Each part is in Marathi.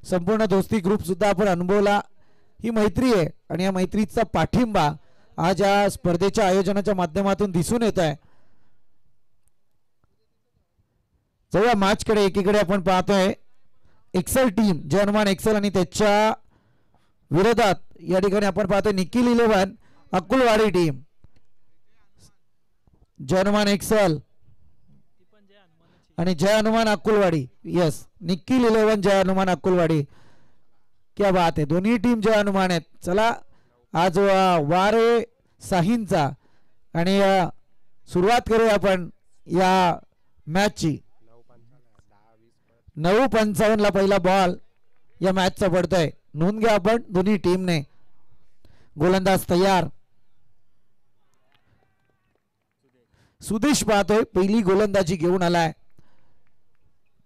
संपूर्ण दोस्ती ग्रुप सुद्धा आपण अनुभवला. ही मैत्री आहे आणि या मैत्रीचा पाठिंबा आज या स्पर्धेच्या आयोजनाच्या माध्यमातून दिसून येत आहे. जेव्हा मॅचकडे एकीकडे आपण पाहतोय एक्सेल टीम जय हनुमान एक्सेल आणि त्याच्या विरोधात या ठिकाणी आपण पाहतोय निखिल 11 अकुलवाडी टीम. जय हनुमान एक्सेल आणि जय हनुमान अकुलवाडी. यस, निखिल 11 जय हनुमान अकुलवाडी. क्या बात आहे, दोन्ही टीम जय हनुमान आहेत. चला आज वारे साहिंचा आणि सुरुवात करूया आपण या मॅचची. 9:55 ला पहिला बॉल या मॅचचा पडतोय. नोंद घ्या आपण दोन्ही टीमने. गोलंदाज तयार. सुदेश पाहतोय पहिली गोलंदाजी घेऊन आलाय.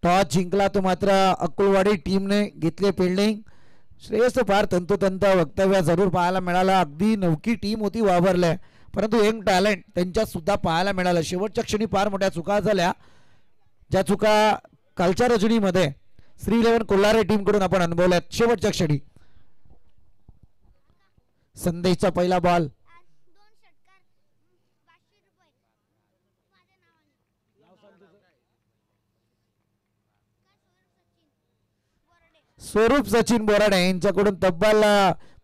टॉस जिंकला तो मात्र अकुलवाडी टीमने घेतले फिल्डिंग. श्रेयस फार तंतोतंत वक्तव्य जरूर पाहायला मिळाला. अगदी नवकी टीम होती वावरल्या, परंतु यंग टॅलेंट त्यांच्यात सुद्धा पाहायला मिळालं. शेवटच्या क्षणी फार मोठ्या चुका झाल्या, ज्या चुका कालच्या रजनीमध्ये श्री 11 कोल्हारे टीम कडून आपण अनुभवल्यात शेवटच्या क्षणी. संदेशचा पहिला बॉल. स्वरूप सचिन बोराडे यांच्याकडून तब्बल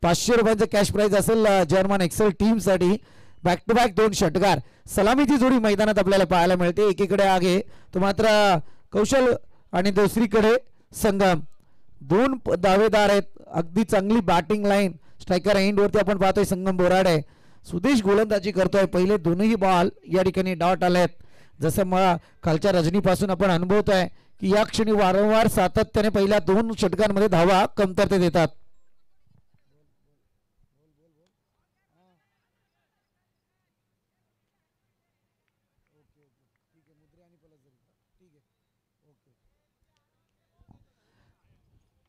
500 रुपयांचं कॅश प्राइज असेल जर्मन एक्सेल टीम साठी. बॅक टू बॅक 2 षटकार. सलामीची जोडी मैदानात आपल्याला पाहायला मिळते. एकीकडे आगे तो मात्र कौशल आणि दुसरीकडे संगम. 2 दावेदार आहेत. अगदी चांगली बॅटिंग लाईन. स्ट्रायकर एंड वरती आपण पाहतोय संगम बोराडे. सुदेश गोलंदाजी करतोय. पहिले दोनही बॉल या ठिकाणी डॉट आलेत. जसं मग कालच्या रजनीपासून आपण अनुभवतोय की या क्षणी वारंवार सातत्याने पहिल्या 2 षटकांमध्ये धावा कमतरतेत येतात.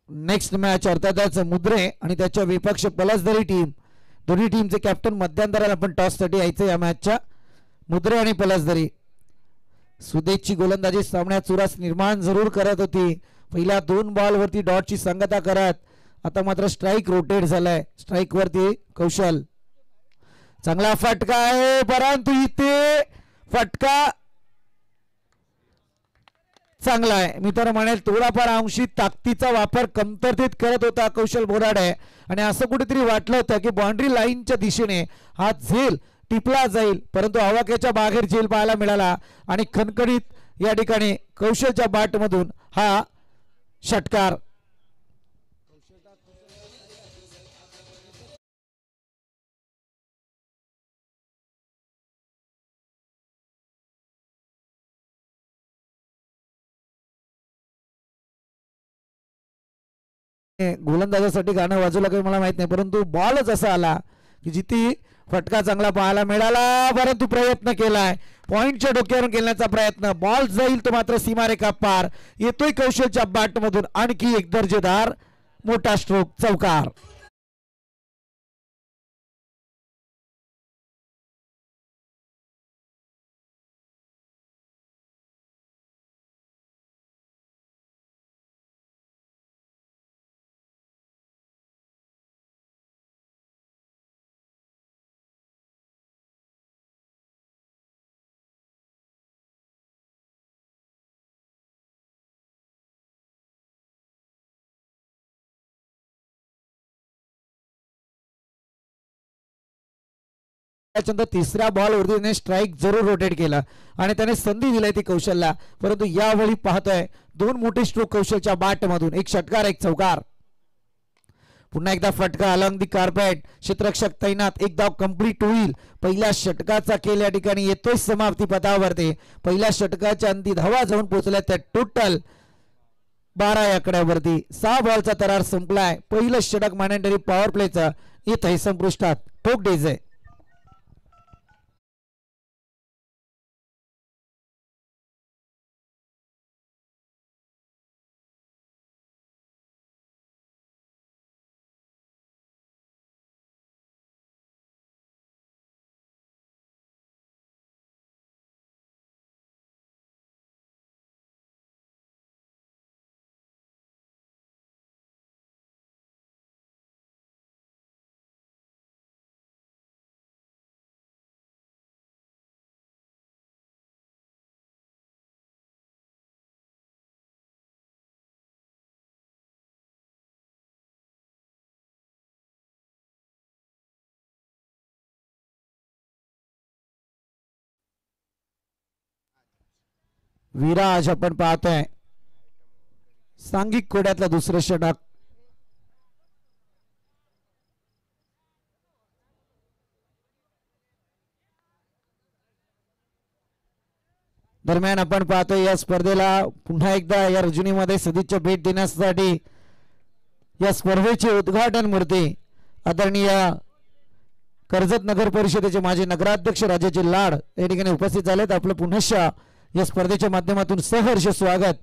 नेक्स्ट मॅच अर्थातच मुद्रे आणि त्याच्या विपक्ष पलसदरी टीम. दोन्ही टीमचे कॅप्टन मध्यंतराला आपण टॉस साठी यायचं या मॅचच्या. मुद्रे आणि पलसदरी. सुदेशची गोलंदाजी सामन्यात चुरस निर्माण जरूर करत होती. पहिल्या 2 बॉल वरती डॉटची संगता करत आता मात्र स्ट्राईक रोटेट झालाय. स्ट्राईक वरती कौशल. चांगला फटका आहे, परंतु इथे फटका चांगला आहे. मी तर म्हणेल थोडाफार अंशी ताकदीचा वापर कमतरतेत करत होता कौशल बोराडे. आणि असं कुठेतरी वाटलं होतं की बाउंड्री लाईनच्या दिशेने हा झेल टिपला जाईल, परंतु आवाक्याच्या बाहेर झेल पाहायला मिळाला आणि खणखणीत या ठिकाणी कौशलच्या बॅटमधून हा षटकार. गोलंदाजासाठी गाणं वाजवलं काही मला माहित नाही, परंतु बॉलच असा आला की जिथे फटका चांगला पाहायला मिळाला, परंतु प्रयत्न केलाय पॉइंटच्या डोक्यावरून खेळण्याचा प्रयत्न. बॉल जाईल तो मात्र सीमारेखा पार. येतोय कौशलच्या बॅटमधून आणखी एक दर्जेदार मोठा स्ट्रोक. चौकार. तिसऱ्या बॉल वरती स्ट्राईक जरूर रोटेट केला आणि त्याने संधी दिली ती कौशलला, परंतु यावेळी पाहतोय 2 मोठे स्ट्रोक कौशलच्या बॅट मधून. एक षटकार एक चौकार. पुन्हा एकदा फटका अलॉंग दी कार्पेट. क्षेत्ररक्षक तैनात. एक धाव कंप्लीट होईल. पहिल्या षटकाचा खेळ या ठिकाणी येतोय समाप्ती पथावरती. पहिल्या षटकाच्या अंती धावा जाऊन पोहोचल्या त्या टोटल 12 आकड्यावरती. 6 बॉलचा तरार संपलाय. पहिलं षटक मॅन्डेटरी पॉवर प्लेचं येत संपुष्टात. ठोक डेज विराज आपण पाहतोय सांघिक कोड्यातला दुसरं षटक. दरम्यान आपण पाहतोय या स्पर्धेला पुन्हा एकदा या रजनीमध्ये सदिच्छा भेट देण्यासाठी या स्पर्धेचे उद्घाटन मूर्ती आदरणीय कर्जत नगर परिषदेचे माजी नगराध्यक्ष राजाचे लाड या ठिकाणी उपस्थित झालेत. आपलं पुनश्च या स्पर्धेच्या माध्यमातून सहर्ष स्वागत.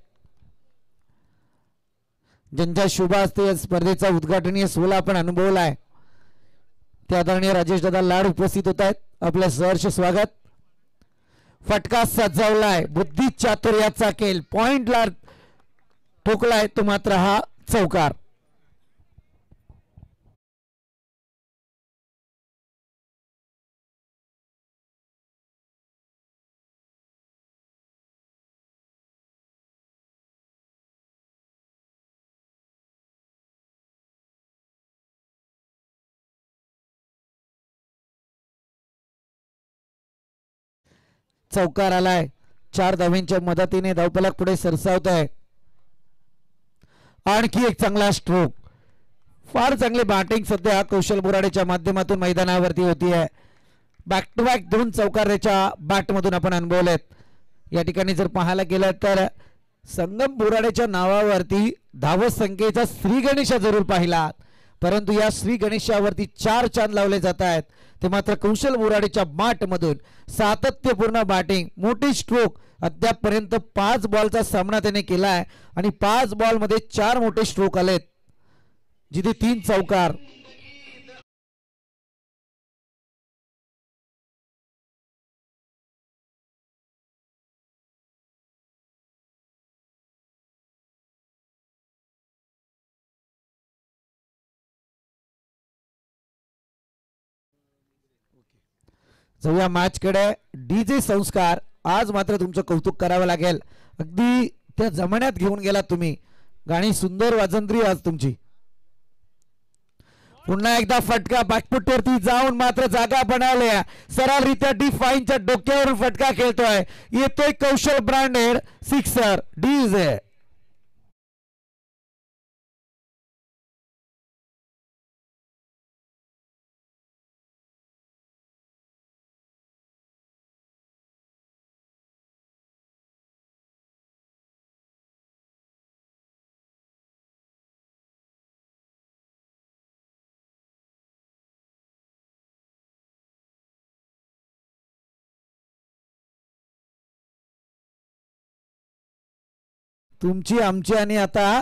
ज्यांच्या शुभ हस्ते या स्पर्धेचा उद्घाटनीय सोहळा आपण अनुभवलाय ते आदरणीय राजेश दादा लाड उपस्थित होत आहेत. आपलं सहर्ष स्वागत. फटका सजवलाय बुद्धी चातुर्याचा खेळ पॉइंटला ठोकलाय तो मात्र हा चौकार. चौकार आलाय. 4 धावांच्या मदतीने धावफलक पुढे सरसावत आहे. आणखी एक चांगला स्ट्रोक. फार चांगली बॅटिंग सध्या कौशल बोराडेच्या माध्यमातून मैदानावरती होती आहे. बॅक टू बॅक 2 चौकार त्याच्या बॅटमधून आपण अनुभवलेत. या ठिकाणी जर पाहायला गेलं तर संगम बोराडेच्या नावावरती धावसंख्येचा श्री गणेशा जरूर पाहिला, परंतु या श्री गणेशावरती 4 चांद लावले जात आहेत. ते मात्र कौशल बोराडेच्या बॅटमधून सातत्यपूर्ण बॅटिंग मोठी स्ट्रोक. अद्यापपर्यंत 5 बॉलचा सामना त्याने केलाय आणि 5 बॉलमध्ये 4 मोठे स्ट्रोक आलेत, जिथे 3 चौकार. जाऊया मॅच कडे. डीजे संस्कार आज मात्र तुमचं कौतुक करावं लागेल. अगदी त्या जमान्यात घेऊन गेलात तुम्ही. गाणी सुंदर वाजंत्री आज तुमची. पुन्हा एकदा फटका बॅकफुटवरती जाऊन मात्र जागा बनवल्या. सरळरित्या डिफाईनच्या डोक्यावरून फटका खेळतोय. येतोय कौशल ब्रँडेड सिक्सर डीजे. तुमची आमची आणि आता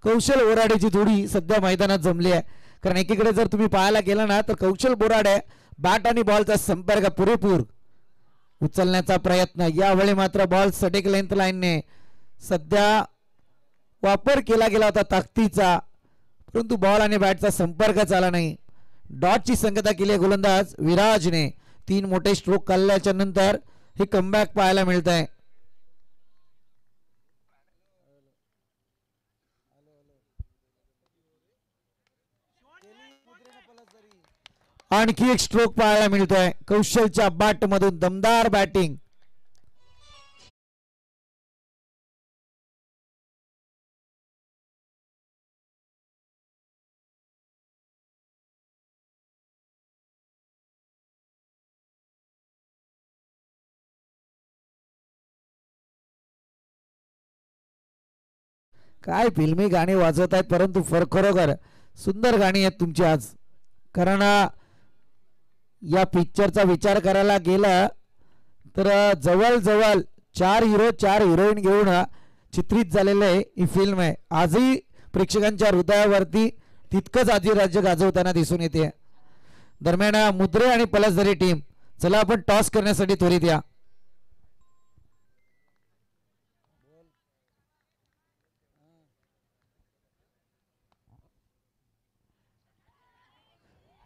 कौशल बोराडेची जोडी सध्या मैदानात जमली आहे. कारण एकीकडे जर तुम्ही पाहायला गेला ना तर कौशल बोराडे बॅट आणि बॉलचा संपर्क पुरेपूर उचलण्याचा प्रयत्न. यावेळी मात्र बॉल सटेक लेंथ लाईनने सध्या वापर केला गेला होता ताकदीचा, परंतु बॉल आणि बॅटचा संपर्क झाला नाही. डॉटची संगता केली आहे गोलंदाज विराजने. 3 मोठे स्ट्रोक काढल्याच्या नंतर हे कमबॅक पाहायला मिळत आहे. आणखी एक स्ट्रोक पाहायला मिळतोय कौशलच्या बॅट मधून. दमदार बॅटिंग. काय फिल्मी गाणी वाजवत आहेत, परंतु खरोखर सुंदर गाणी आहेत तुमची आज. कारण या पिक्चरचा विचार करायला गेला तर जवळजवळ 4 हिरो 4 हिरोईन घेऊन चित्रित झालेले ही फिल्म आहे. आजही प्रेक्षकांच्या हृदयावरती तितकंच आजी राज्य गाजवताना दिसून येते. दरम्यान मुद्रे आणि पलसदरी टीम, चला आपण टॉस करण्यासाठी त्वरित या.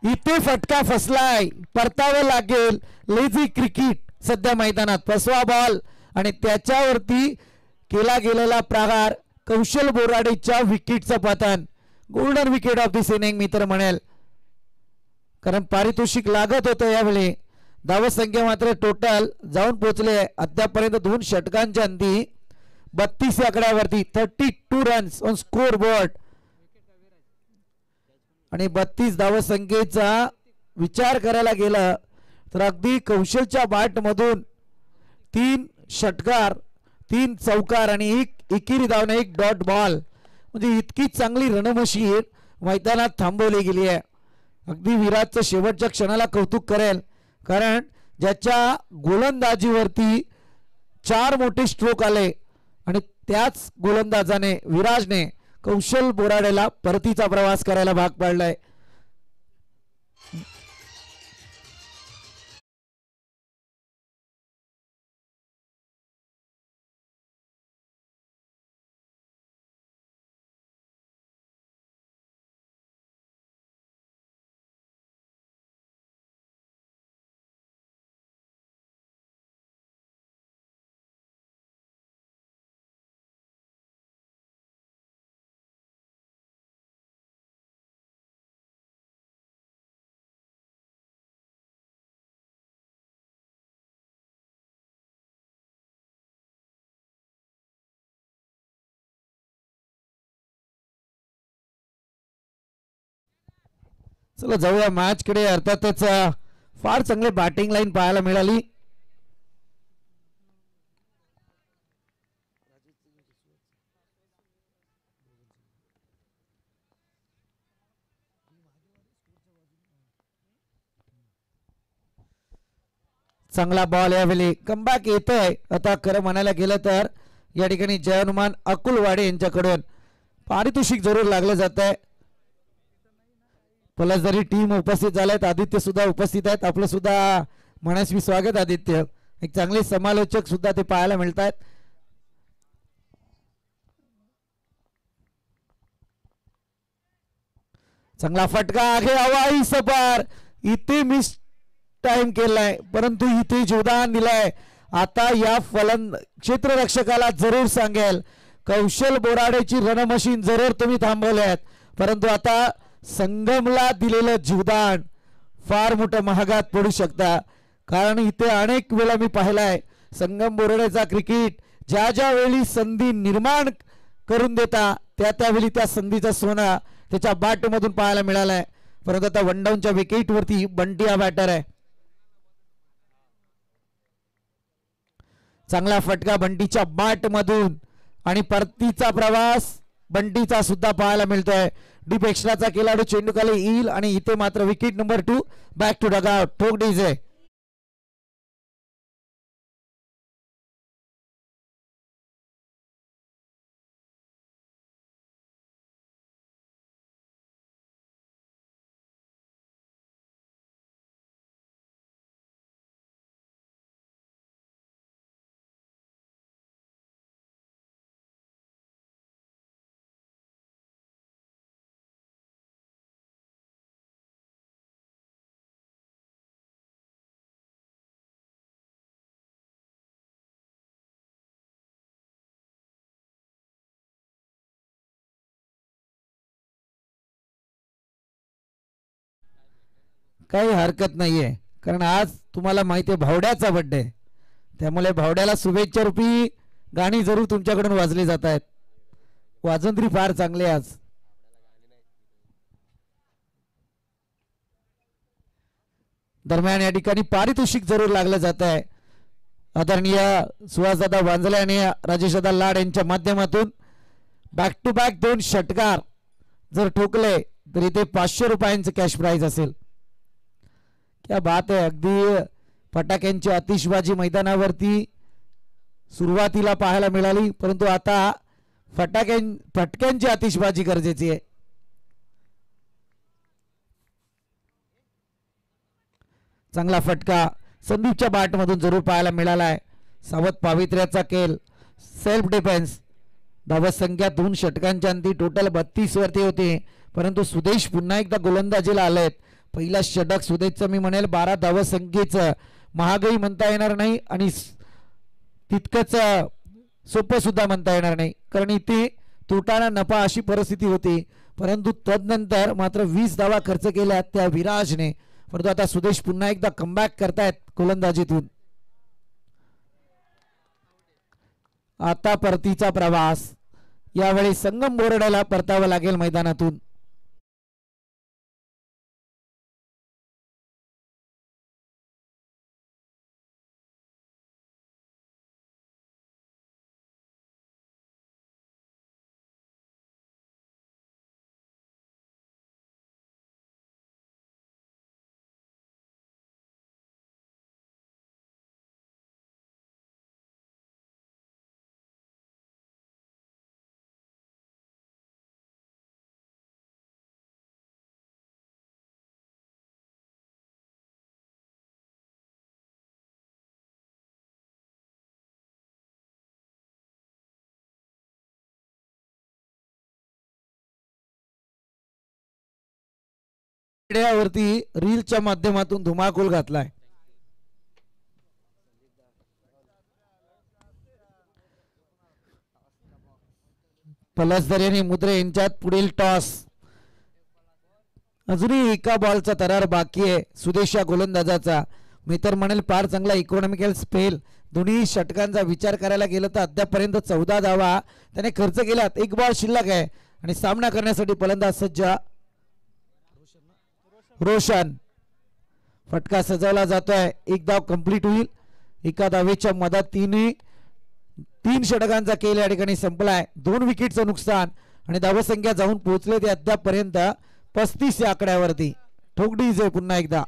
इथे फटका फसलाय, परतावं लागेल. लेझी क्रिकेट सध्या मैदानात. फसवा बॉल आणि त्याच्यावरती केला गेलेला प्रहार. कौशल बोराडेच्या विकेटचं पतन. Golden wicket of this inning मी तर म्हणेल, कारण पारितोषिक लागत होतं. यावेळी धावसंख्या मात्र टोटल जाऊन पोहोचले अद्यापर्यंत 2 षटकांच्या अंती 32 या आकड्यावरती 32 रन्स ऑन स्कोर बोर्ड आणि 32 धावसंख्येचा विचार करायला गेला तर अगदी कौशलच्या बाट मधून 3 षटकार 3 चौकार आणि एक एकेरी धावणे एक डॉट बॉल म्हणजे इतकी चांगली रणमशीन मैदानात थांबवली गेली आहे. अगदी विराटचं शेवटच्या क्षणाला कौतुक करेल कारण ज्याच्या गोलंदाजीवरती 4 मोठे स्ट्रोक आले आणि त्याच गोलंदाजाने विराजने कौशल बोराडेला परतीचा प्रवास करायला भाग पाडलाय. चला जाऊया मॅच कडे. अर्थातच फार चांगले बॅटिंग लाईन पाहायला मिळाली. चांगला बॉल यावेळी कमबॅक येतोय. आता खरं म्हणायला गेलं तर या ठिकाणी जय हनुमान अकुलवाडे यांच्याकडून पारितोषिक जरूर लागलं जात आहे. फलंदाजी टीम उपस्थित झालेत. आदित्य सुद्धा उपस्थित आहेत. आपलं सुद्धा मनस्वी स्वागत आदित्य. एक चांगले समालोचक सुद्धा ते पाहायला मिळत आहेत. चांगला फटका आहे हवाई सपार. इथे मिस टाइम केलाय परंतु इथे जीवदान दिलाय. आता या क्षेत्ररक्षकाला जरूर सांगेल कौशल बोराडेची रणमशीन जरूर तुम्ही थांबवल्यात परंतु आता संगमला दिलेलं जीवदान फार मोठं महागात पडू शकता. कारण इथे अनेक वेळा मी पाहिलाय संगम बोराडेचा क्रिकेट ज्या ज्या वेळी संधी निर्माण करून देता त्यावेळी त्या संधीचा सोना त्याच्या बॅट मधून पाहायला मिळालाय. परंतु आता वन डाऊनच्या विकेट वरती बंटी हा बॅटर आहे. चांगला फटका बंटीच्या बॅट मधून आणि परतीचा प्रवास बंटीचा सुद्धा पाहायला मिळतोय. डीप एक्स्ट्राचा खेळाडू चेंडू खाली येईल आणि इथे मात्र wicket number 2 back to dugout. ठोक डीजे. काही हरकत नाहीये कारण आज तुम्हाला माहिती आहे भावड्याचा बर्थडे त्यामुळे भावड्याला शुभेच्छा रूपी गाणी जरूर तुमच्याकडून वाजली जात आहेत. वाजंत्री फार चांगले आज. दरम्यान या ठिकाणी पारितोषिक जरूर लागलं जात आहे. आदरणीय सुहासदादा वांजले आणि राजेशदादा लाड यांच्या माध्यमातून बॅक टू बॅक 2 षटकार जर ठोकले तर इथे 500 रुपयांचं कॅश प्राइज असेल. क्या बात आहे. अगदी फटाक्यांची आतिषबाजी मैदानावरती सुरुवातीला पाहायला मिळाली परंतु आता फटक्यांची आतिषबाजी गरजेची आहे. चांगला फटका संदीपच्या बॅट मधून जरूर पाहायला मिळाला आहे. सावध पावित्र्याचा खेळ सेल्फ डिफेन्स. धावसंख्या 2 षटकांच्या अंती टोटल 32 वरती होते परंतु सुदेश पुन्हा एकदा गोलंदाजीला आलेत. पहिला षटक सुदेशचं मी म्हणेल 12 धावसंख्येचं महागाई म्हणता येणार नाही आणि तितकंच सोपं सुद्धा म्हणता येणार नाही कारण इथे तोटाना नफा अशी परिस्थिती होती परंतु तदनंतर मात्र 20 धावा खर्च केल्या त्या विराजने. परंतु आता सुदेश पुन्हा एकदा कमबॅक करतायत गोलंदाजीतून. आता परतीचा प्रवास. यावेळी संगम बोराड्याला परतावं लागेल मैदानातून. वरती रीलच्या माध्यमातून धुमाकूळ घातलाय. पलसदरी आणि मुद्रे यांच्यात पुढील टॉस. अजूनही एका बॉलचा तरार बाकी आहे सुदेश या गोलंदाजाचा. मी तर म्हणेल फार चांगला इकॉनॉमिकल स्पेल. दोन्ही षटकांचा विचार करायला गेलं तर अद्यापर्यंत 14 धावा त्याने खर्च केल्यात. एक बॉल शिल्लक आहे आणि सामना करण्यासाठी फलंदाज सज्ज. रोशन फटका सजवला जातोय. एक धाव कंप्लीट होईल. एका धावेच्या मधात तीन षटकांचा खेळ या ठिकाणी संपलाय. 2 विकेटचं नुकसान आणि धावसंख्या जाऊन पोहोचले ते अद्यापर्यंत 35 या आकड्यावरती. ठोकडीज आहे पुन्हा एकदा.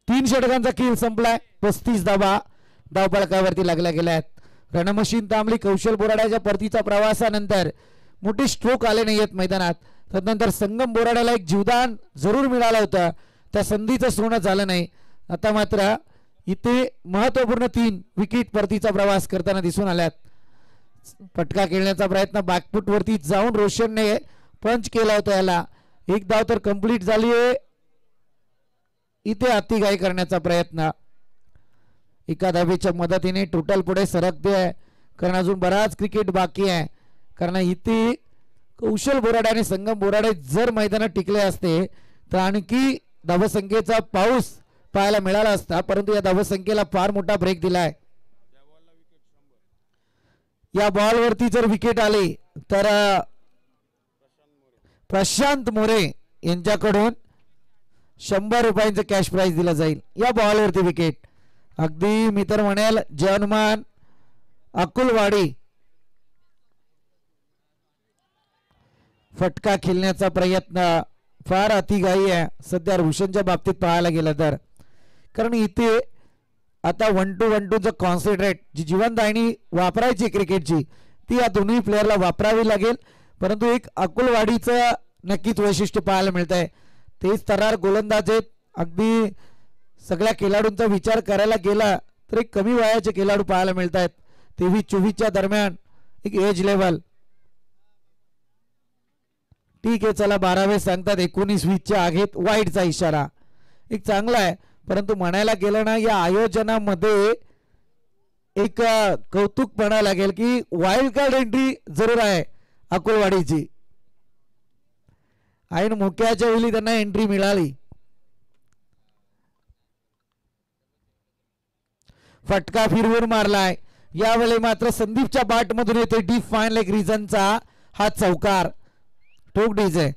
तीन षटकांचा खेळ संपलाय. 35 धावा धावफलकावरती लागल्या गेल्यात. रणमशीन तांबली कौशल बोराड्याच्या परतीच्या प्रवासानंतर मोठे स्ट्रोक आले नाहीयेत मैदानात. तदनंतर संगम बोराड्याला एक जीवदान जरूर मिळालं होतं. त्या संधीचं सोनं झालं नाही. आता मात्र इथे महत्वपूर्ण 3 विकेट परतीचा प्रवास करताना दिसून आल्यात. फटका खेळण्याचा प्रयत्न बॅकफुट वरती जाऊन रोशनने पंच केला होता. याला एक धाव तर कंप्लीट झाली आहे. इथे अतिघाई करण्याचा प्रयत्न. एका धावेच्या मदतीने टोटल पुढे सरकते कारण अजून बराच क्रिकेट बाकी आहे. कारण इथे कौशल बोराडे आणि संगम बोराडे जर मैदानात टिकले असते तर आणखी धावसंख्येचा पाऊस पाहायला मिळाला असता. परंतु या धावसंख्येला फार मोठा ब्रेक दिलाय. या बॉलवरती जर विकेट आली तर प्रशांत मोरे यांच्याकडून 100 रुपयांचं कॅश प्राइज दिलं जाईल. या बॉलवरती विकेट. अगदी मी तर म्हणेल जनमान अकुलवाडी फटका खेळण्याचा प्रयत्न फार अतिघाई आहे सध्या रोशनच्या बाबतीत पाहायला गेलं तर. कारण इथे आता 1-2 1-2चं कॉन्सन्ट्रेट जी जीवनदायिनी वापरायची क्रिकेटची ती या दोन्ही प्लेयरला वापरावी लागेल. परंतु एक अकुलवाडीचं नक्कीच वैशिष्ट्य पाहायला मिळत आहे. तेच तरार गोलंदाज आहेत. अगदी सगळ्या खेळाडूंचा विचार करायला गेला तर एक कमी वयाचे खेळाडू पाहायला मिळत आहेत. 23-24च्या दरम्यान एक एज लेवल. ठीक आहे चला 12वे सांगतात 19-20च्या आगेत वाईटचा इशारा एक चांगला आहे. परंतु म्हणायला गेलं ना या आयोजनामध्ये एक कौतुक म्हणायला लागेल की वाईल्ड कार्ड एंट्री जरूर आहे अकोलवाडीची. ऐन मोक्याच्या वेळी त्यांना एंट्री मिळाली. फटका फिरवून मारलाय यावेळी मात्र संदीपच्या बाट मधून येते डीप फाईन लेग रिझनचा हा चौकार. ठोक डीजे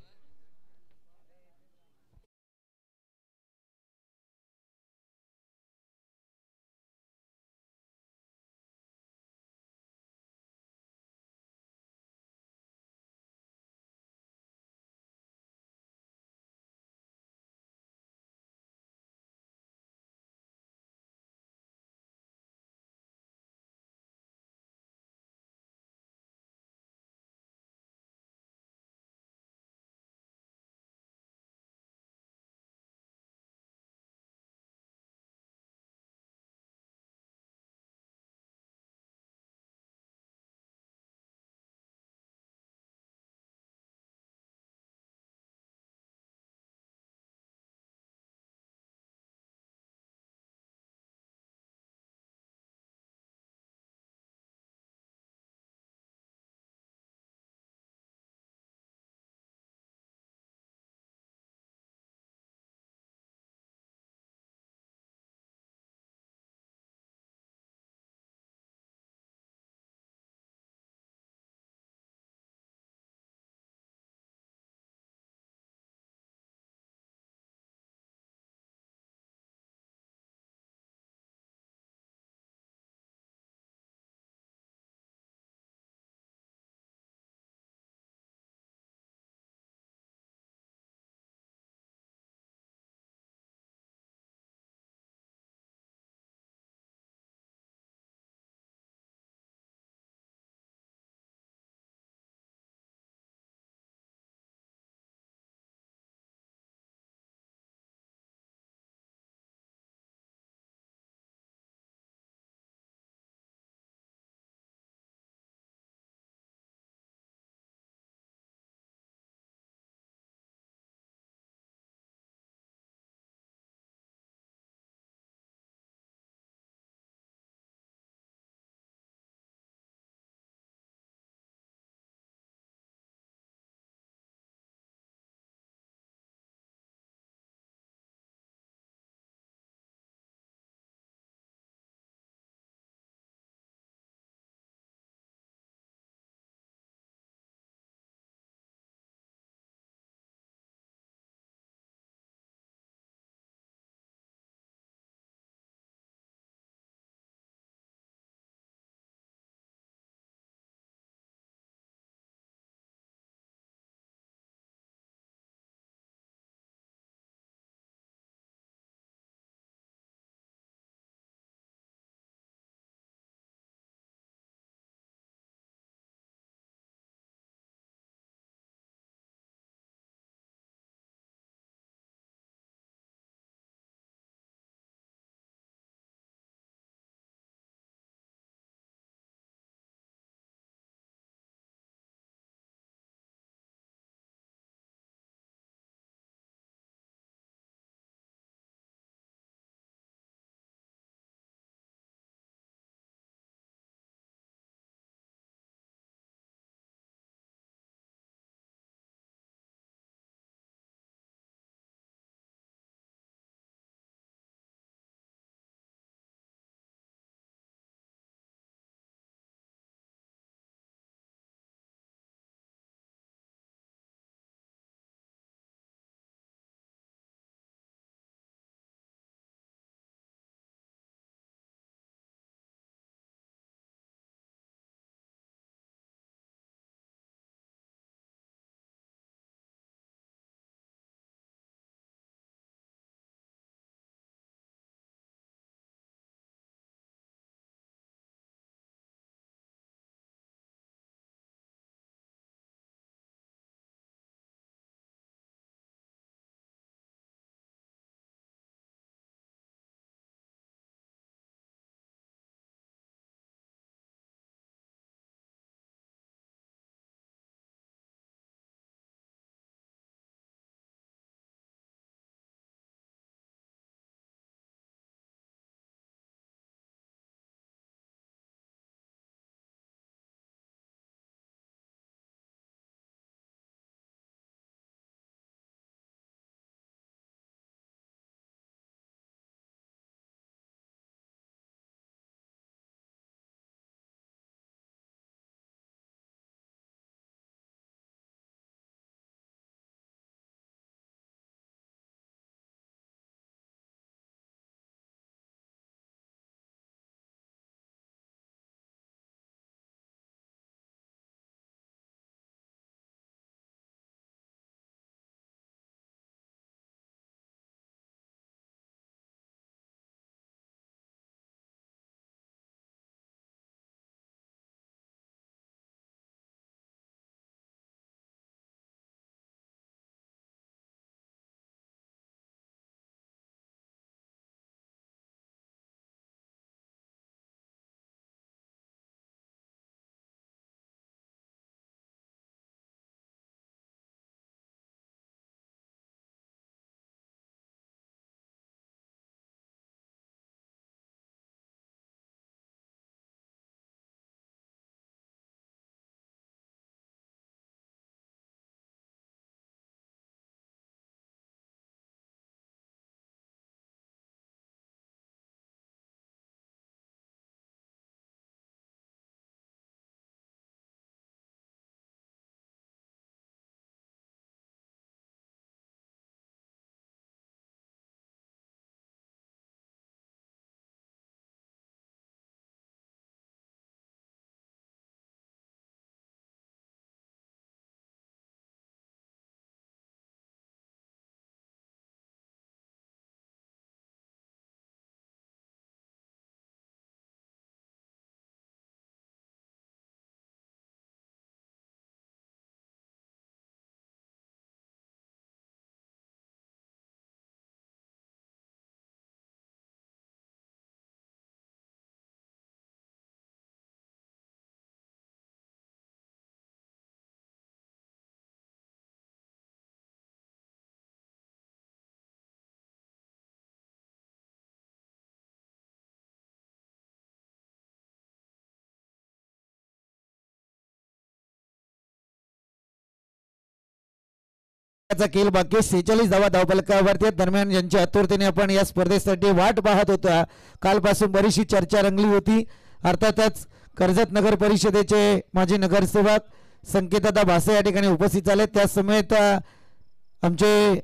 चा खेळ बाकी 46 धावा धावफलकावरती दरम्यान ज्यांच्या आतुरतेने आपण या स्पर्धेसाठी वाट पाहत होता कालपासून बरीचशी चर्चा रंगली होती. अर्थातच कर्जत नगर परिषदेचे माजी नगरसेवक संकेतदा भासे या ठिकाणी उपस्थित झाले. त्याच समेत आमचे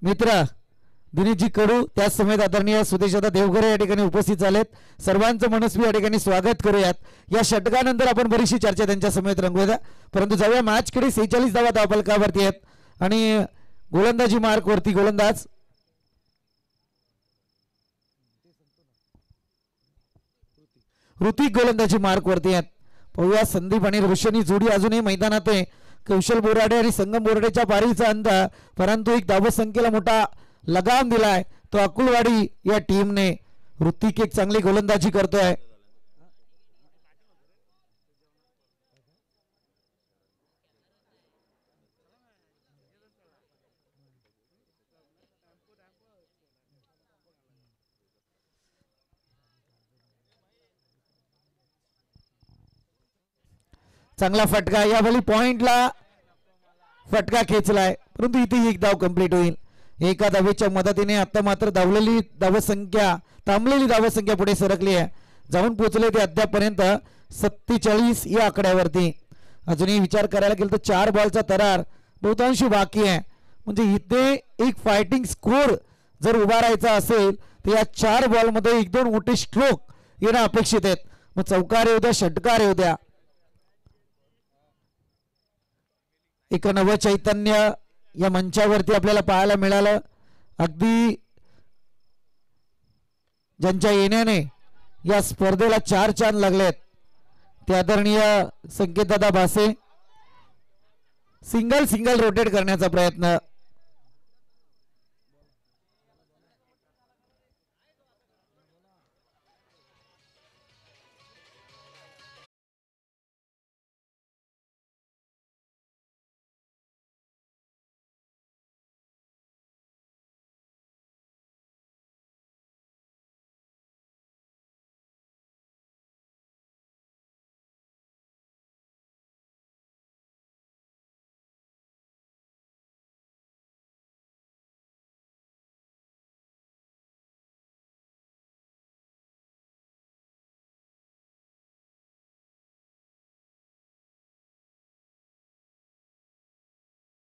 मित्र दिनेशजी कडू त्याच समेत आदरणीय सुदेशदा देवघरे या ठिकाणी उपस्थित झालेत. सर्वांचं मनस्वी या ठिकाणी स्वागत करूयात. या षटकानंतर आपण बरीचशी चर्चा त्यांच्या समेत रंगवूया. परंतु जाऊया मॅचकडे. 46 धावा धावफलकावरती आहेत आणि गोलंदाजी मार्क वरती गोलंदाज ऋतिक गोलंदाजी मार्क वरती आहेत. पाहूया संदीप आणि रोशनी जोडी अजूनही मैदानात आहे. कौशल बोराडे आणि संगम बोराडेच्या पारीचा अंत, परंतु एक धावसंख्येला मोठा लगाम दिलाय तो अकुलवाडी या टीमने. ऋतिक एक चांगली गोलंदाजी करतोय. चांगला फटका यावेळी पॉइंटला फटका खेचलाय, परंतु इथे एक धाव कंप्लीट होईल. एका धावेच्या मदतीने आता मात्र धावलेली धावसंख्या थांबलेली धावसंख्या पुढे सरकली आहे. जाऊन पोहोचले ते अद्यापर्यंत 47 या आकड्यावरती. अजूनही विचार करायला गेलं तर 4 बॉलचा तरार बहुतांशी बाकी आहे. म्हणजे इथे एक फायटिंग स्कोर जर उभा राहायचा असेल तर या 4 बॉलमध्ये 1-2 मोठे स्ट्रोक येणं अपेक्षित आहेत. मग चौकार येऊ द्या, षटकार येऊ द्या. एक नवं चैतन्य या मंचावरती आपल्याला पाहायला मिळालं. अगदी ज्यांच्या येण्याने या स्पर्धेला 4 चांद लागलेत ते आदरणीय संकेतदादा भासे. सिंगल रोटेट करण्याचा प्रयत्न.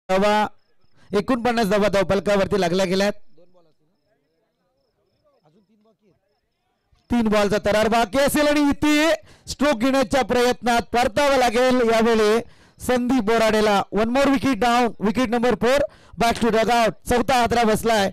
धावा 49 धावा धावफलकावरती लागल्या गेल्यात. 3 बॉलचा तरार बाकी असेल आणि इथे स्ट्रोक घेण्याच्या प्रयत्नात परतावा लागेल यावेळी संदीप बोराडेला. 1 more wicket down. Wicket number 4 back to dugout. चौथा हादरा बसलाय.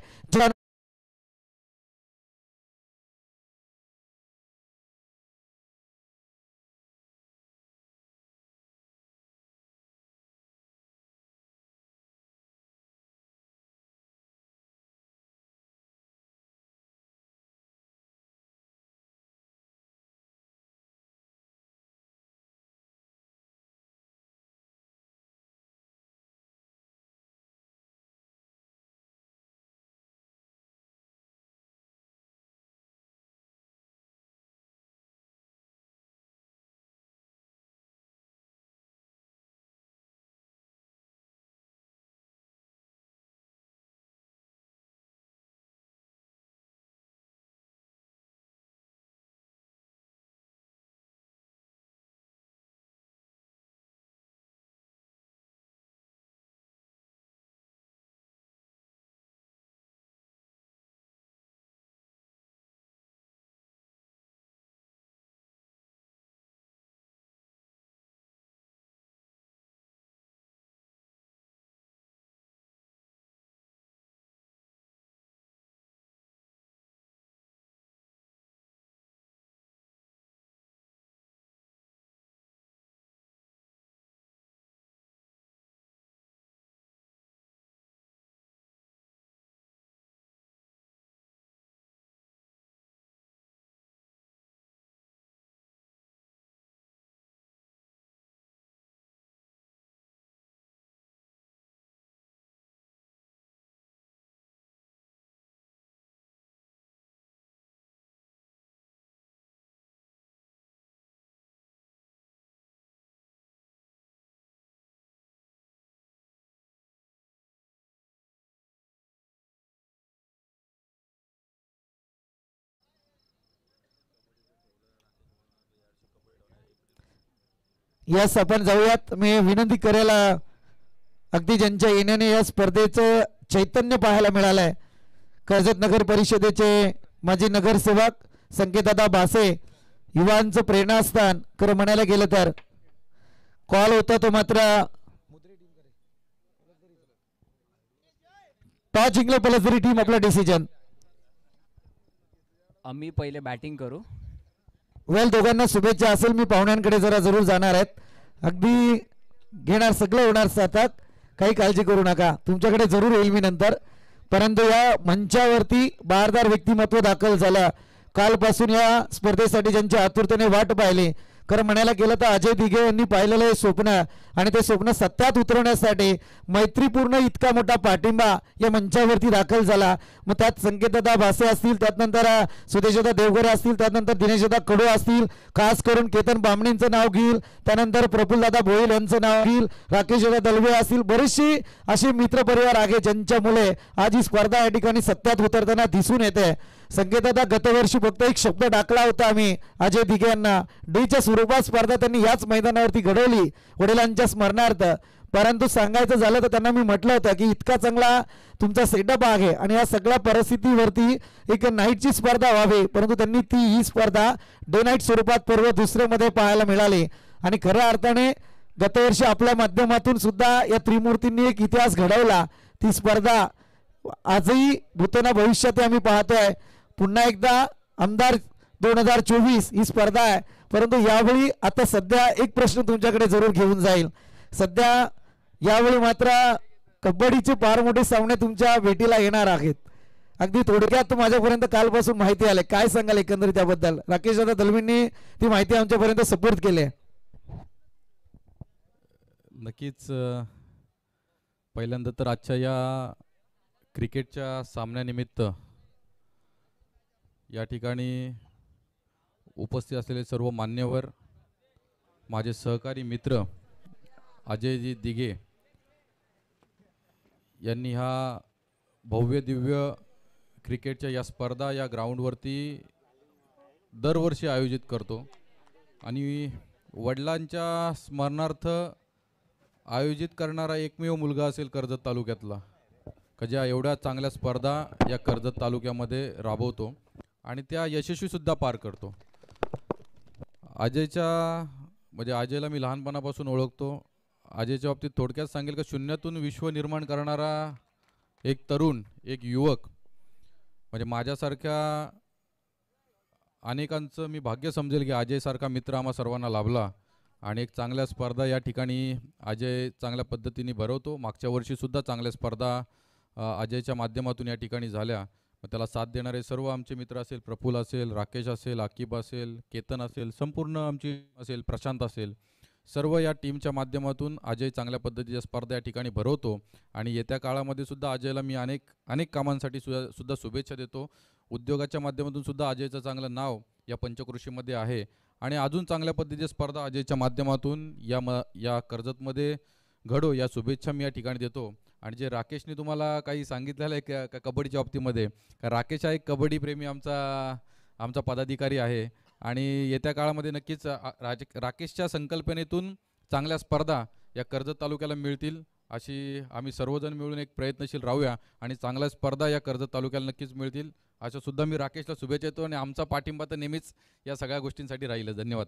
यस आपण जाऊयात. मी विनंती करेल अगदी ज्यांच्या येण्याने या स्पर्धेचं चैतन्य पाहायला मिळालंय, कर्जत नगर परिषदेचे माजी नगरसेवक संकेतदादा बासे, युवांचं प्रेरणास्थान. खरं म्हणायला गेलं तर कॉल होता तो मात्र टॉस जिंकले पलसदरी टीम. आपला डिसिजन. आम्ही पहिले बॅटिंग करू. वेल दोघांना शुभेच्छा असेल. मी पाहुण्यांकडे जरा जरूर जाणार आहेत. अगदी घेणार, सगळं होणार साताक, काही काळजी करू नका. तुमच्याकडे जरूर येईल मी नंतर. परंतु या मंचावरती बारदार व्यक्तिमत्व दाखल झालं. कालपासून या स्पर्धेसाठी ज्यांच्या आतुरतेने वाट पाहिली, खरं म्हणायला गेलं तर अजय दिघे यांनी पाहिलेलं हे स्वप्न आणि ते स्वप्न सत्यात उतरवण्यासाठी मैत्रीपूर्ण इतका मोठा पाठिंबा या मंचावरती दाखल झाला. मग त्यात संकेतदा भासे असतील, त्यानंतर सुदेशदा देवगरे असतील, त्यानंतर दिनेशदा कडू असतील, खास करून केतन बामणेंचं नाव घेईल, त्यानंतर प्रफुल्लदादा भोईल यांचं नाव घेईल, राकेशदा दलवे असतील, बरेचसे असे मित्रपरिवार आहे ज्यांच्यामुळे आज ही स्पर्धा या ठिकाणी सत्यात उतरताना दिसून येते. संकेतदा गतवर्षी फक्त एक शब्द टाकला होता आम्ही अजय दिघे यांना, डीच्या स्वरूपात स्पर्धा त्यांनी याच मैदानावरती घडवली वडिलांच्या स्मरणार्थ. परंतु सांगायचं झालं तर त्यांना मी म्हटलं होतं की इतका चांगला तुमचा सेटअप आहे आणि या सगळ्या परिस्थितीवरती एक नाईटची स्पर्धा व्हावी, परंतु त्यांनी ही स्पर्धा डे नाईट स्वरूपात पर्व दुसऱ्यामध्ये पाहायला मिळाली. आणि खऱ्या अर्थाने गतवर्षी आपल्या माध्यमातून सुद्धा या त्रिमूर्तींनी एक इतिहास घडवला. ती स्पर्धा आजही भूताना भविष्यात आम्ही पाहतोय. पुन्हा एकदा आमदार 2024 ही स्पर्धा आहे. परंतु यावेळी आता सध्या एक प्रश्न तुमच्याकडे जरूर घेऊन जाईल. सध्या यावेळी मात्र कबड्डीचे फार मोठे सामने तुमच्या भेटीला येणार आहेत. अगदी थोडक्यात माझ्यापर्यंत कालपासून माहिती आली, काय सांगाल एकंदरीत त्याबद्दल? राकेश दादा दलवींनी ती माहिती आमच्यापर्यंत सपोर्ट केली आहे. नक्कीच पहिल्यांदा तर आजच्या या क्रिकेटच्या सामन्यानिमित्त या ठिकाणी उपस्थित असलेले सर्व मान्यवर, माझे सहकारी मित्र अजयजी दिघे यांनी हा भव्य दिव्य क्रिकेटच्या या स्पर्धा या ग्राउंडवरती दरवर्षी आयोजित करतो आणि वडिलांच्या स्मरणार्थ आयोजित करणारा एकमेव मुलगा असेल कर्जत तालुक्यातला, का ज्या एवढ्या चांगल्या स्पर्धा या कर्जत तालुक्यामध्ये राबवतो आणि त्या यशस्वीसुद्धा पार करतो. अजयला मी लहानपणापासून ओळखतो. अजयच्या बाबतीत थोडक्यात सांगेल का, शून्यातून विश्व निर्माण करणारा एक तरुण, एक युवक, म्हणजे माझ्यासारख्या अनेकांचं मी भाग्य समजेल की अजयसारखा मित्र आम्हा सर्वांना लाभला आणि एक चांगल्या स्पर्धा या ठिकाणी अजय चांगल्या पद्धतीने भरवतो. मागच्या वर्षीसुद्धा चांगल्या स्पर्धा अजयच्या माध्यमातून या ठिकाणी झाल्या. मग त्याला साथ देणारे सर्व आमचे मित्र असेल, प्रफुल्ल असेल, राकेश असेल, आकिब असेल, केतन असेल, संपूर्ण आमची असेल, प्रशांत असेल, सर्व या टीमच्या माध्यमातून अजय चांगल्या पद्धतीच्या स्पर्धा या ठिकाणी भरवतो. आणि येत्या काळामध्ये सुद्धा अजयला मी अनेक कामांसाठी सुद्धा शुभेच्छा देतो. उद्योगाच्या माध्यमातून सुद्धा अजयचं चांगलं नाव या पंचकृषीमध्ये आहे आणि अजून चांगल्या पद्धतीची स्पर्धा अजयच्या माध्यमातून या कर्जतमध्ये घडो या शुभेच्छा मी या ठिकाणी देतो. आणि जे राकेशने तुम्हाला काही सांगितलेलं आहे का कबड्डीच्या बाबतीमध्ये, राकेश हा एक कबड्डी प्रेमी आमचा पदाधिकारी आहे आणि येत्या काळामध्ये नक्कीच राकेशच्या संकल्पनेतून चांगल्या स्पर्धा या कर्जत तालुक्याला मिळतील अशी आम्ही सर्वजण मिळून एक प्रयत्नशील राहूया आणि चांगल्या स्पर्धा या कर्जत तालुक्याला नक्कीच मिळतील अशा सुद्धा मी राकेशला शुभेच्छा देतो. आणि आमचा पाठिंबा तर नेहमीच या सगळ्या गोष्टींसाठी राहील. धन्यवाद.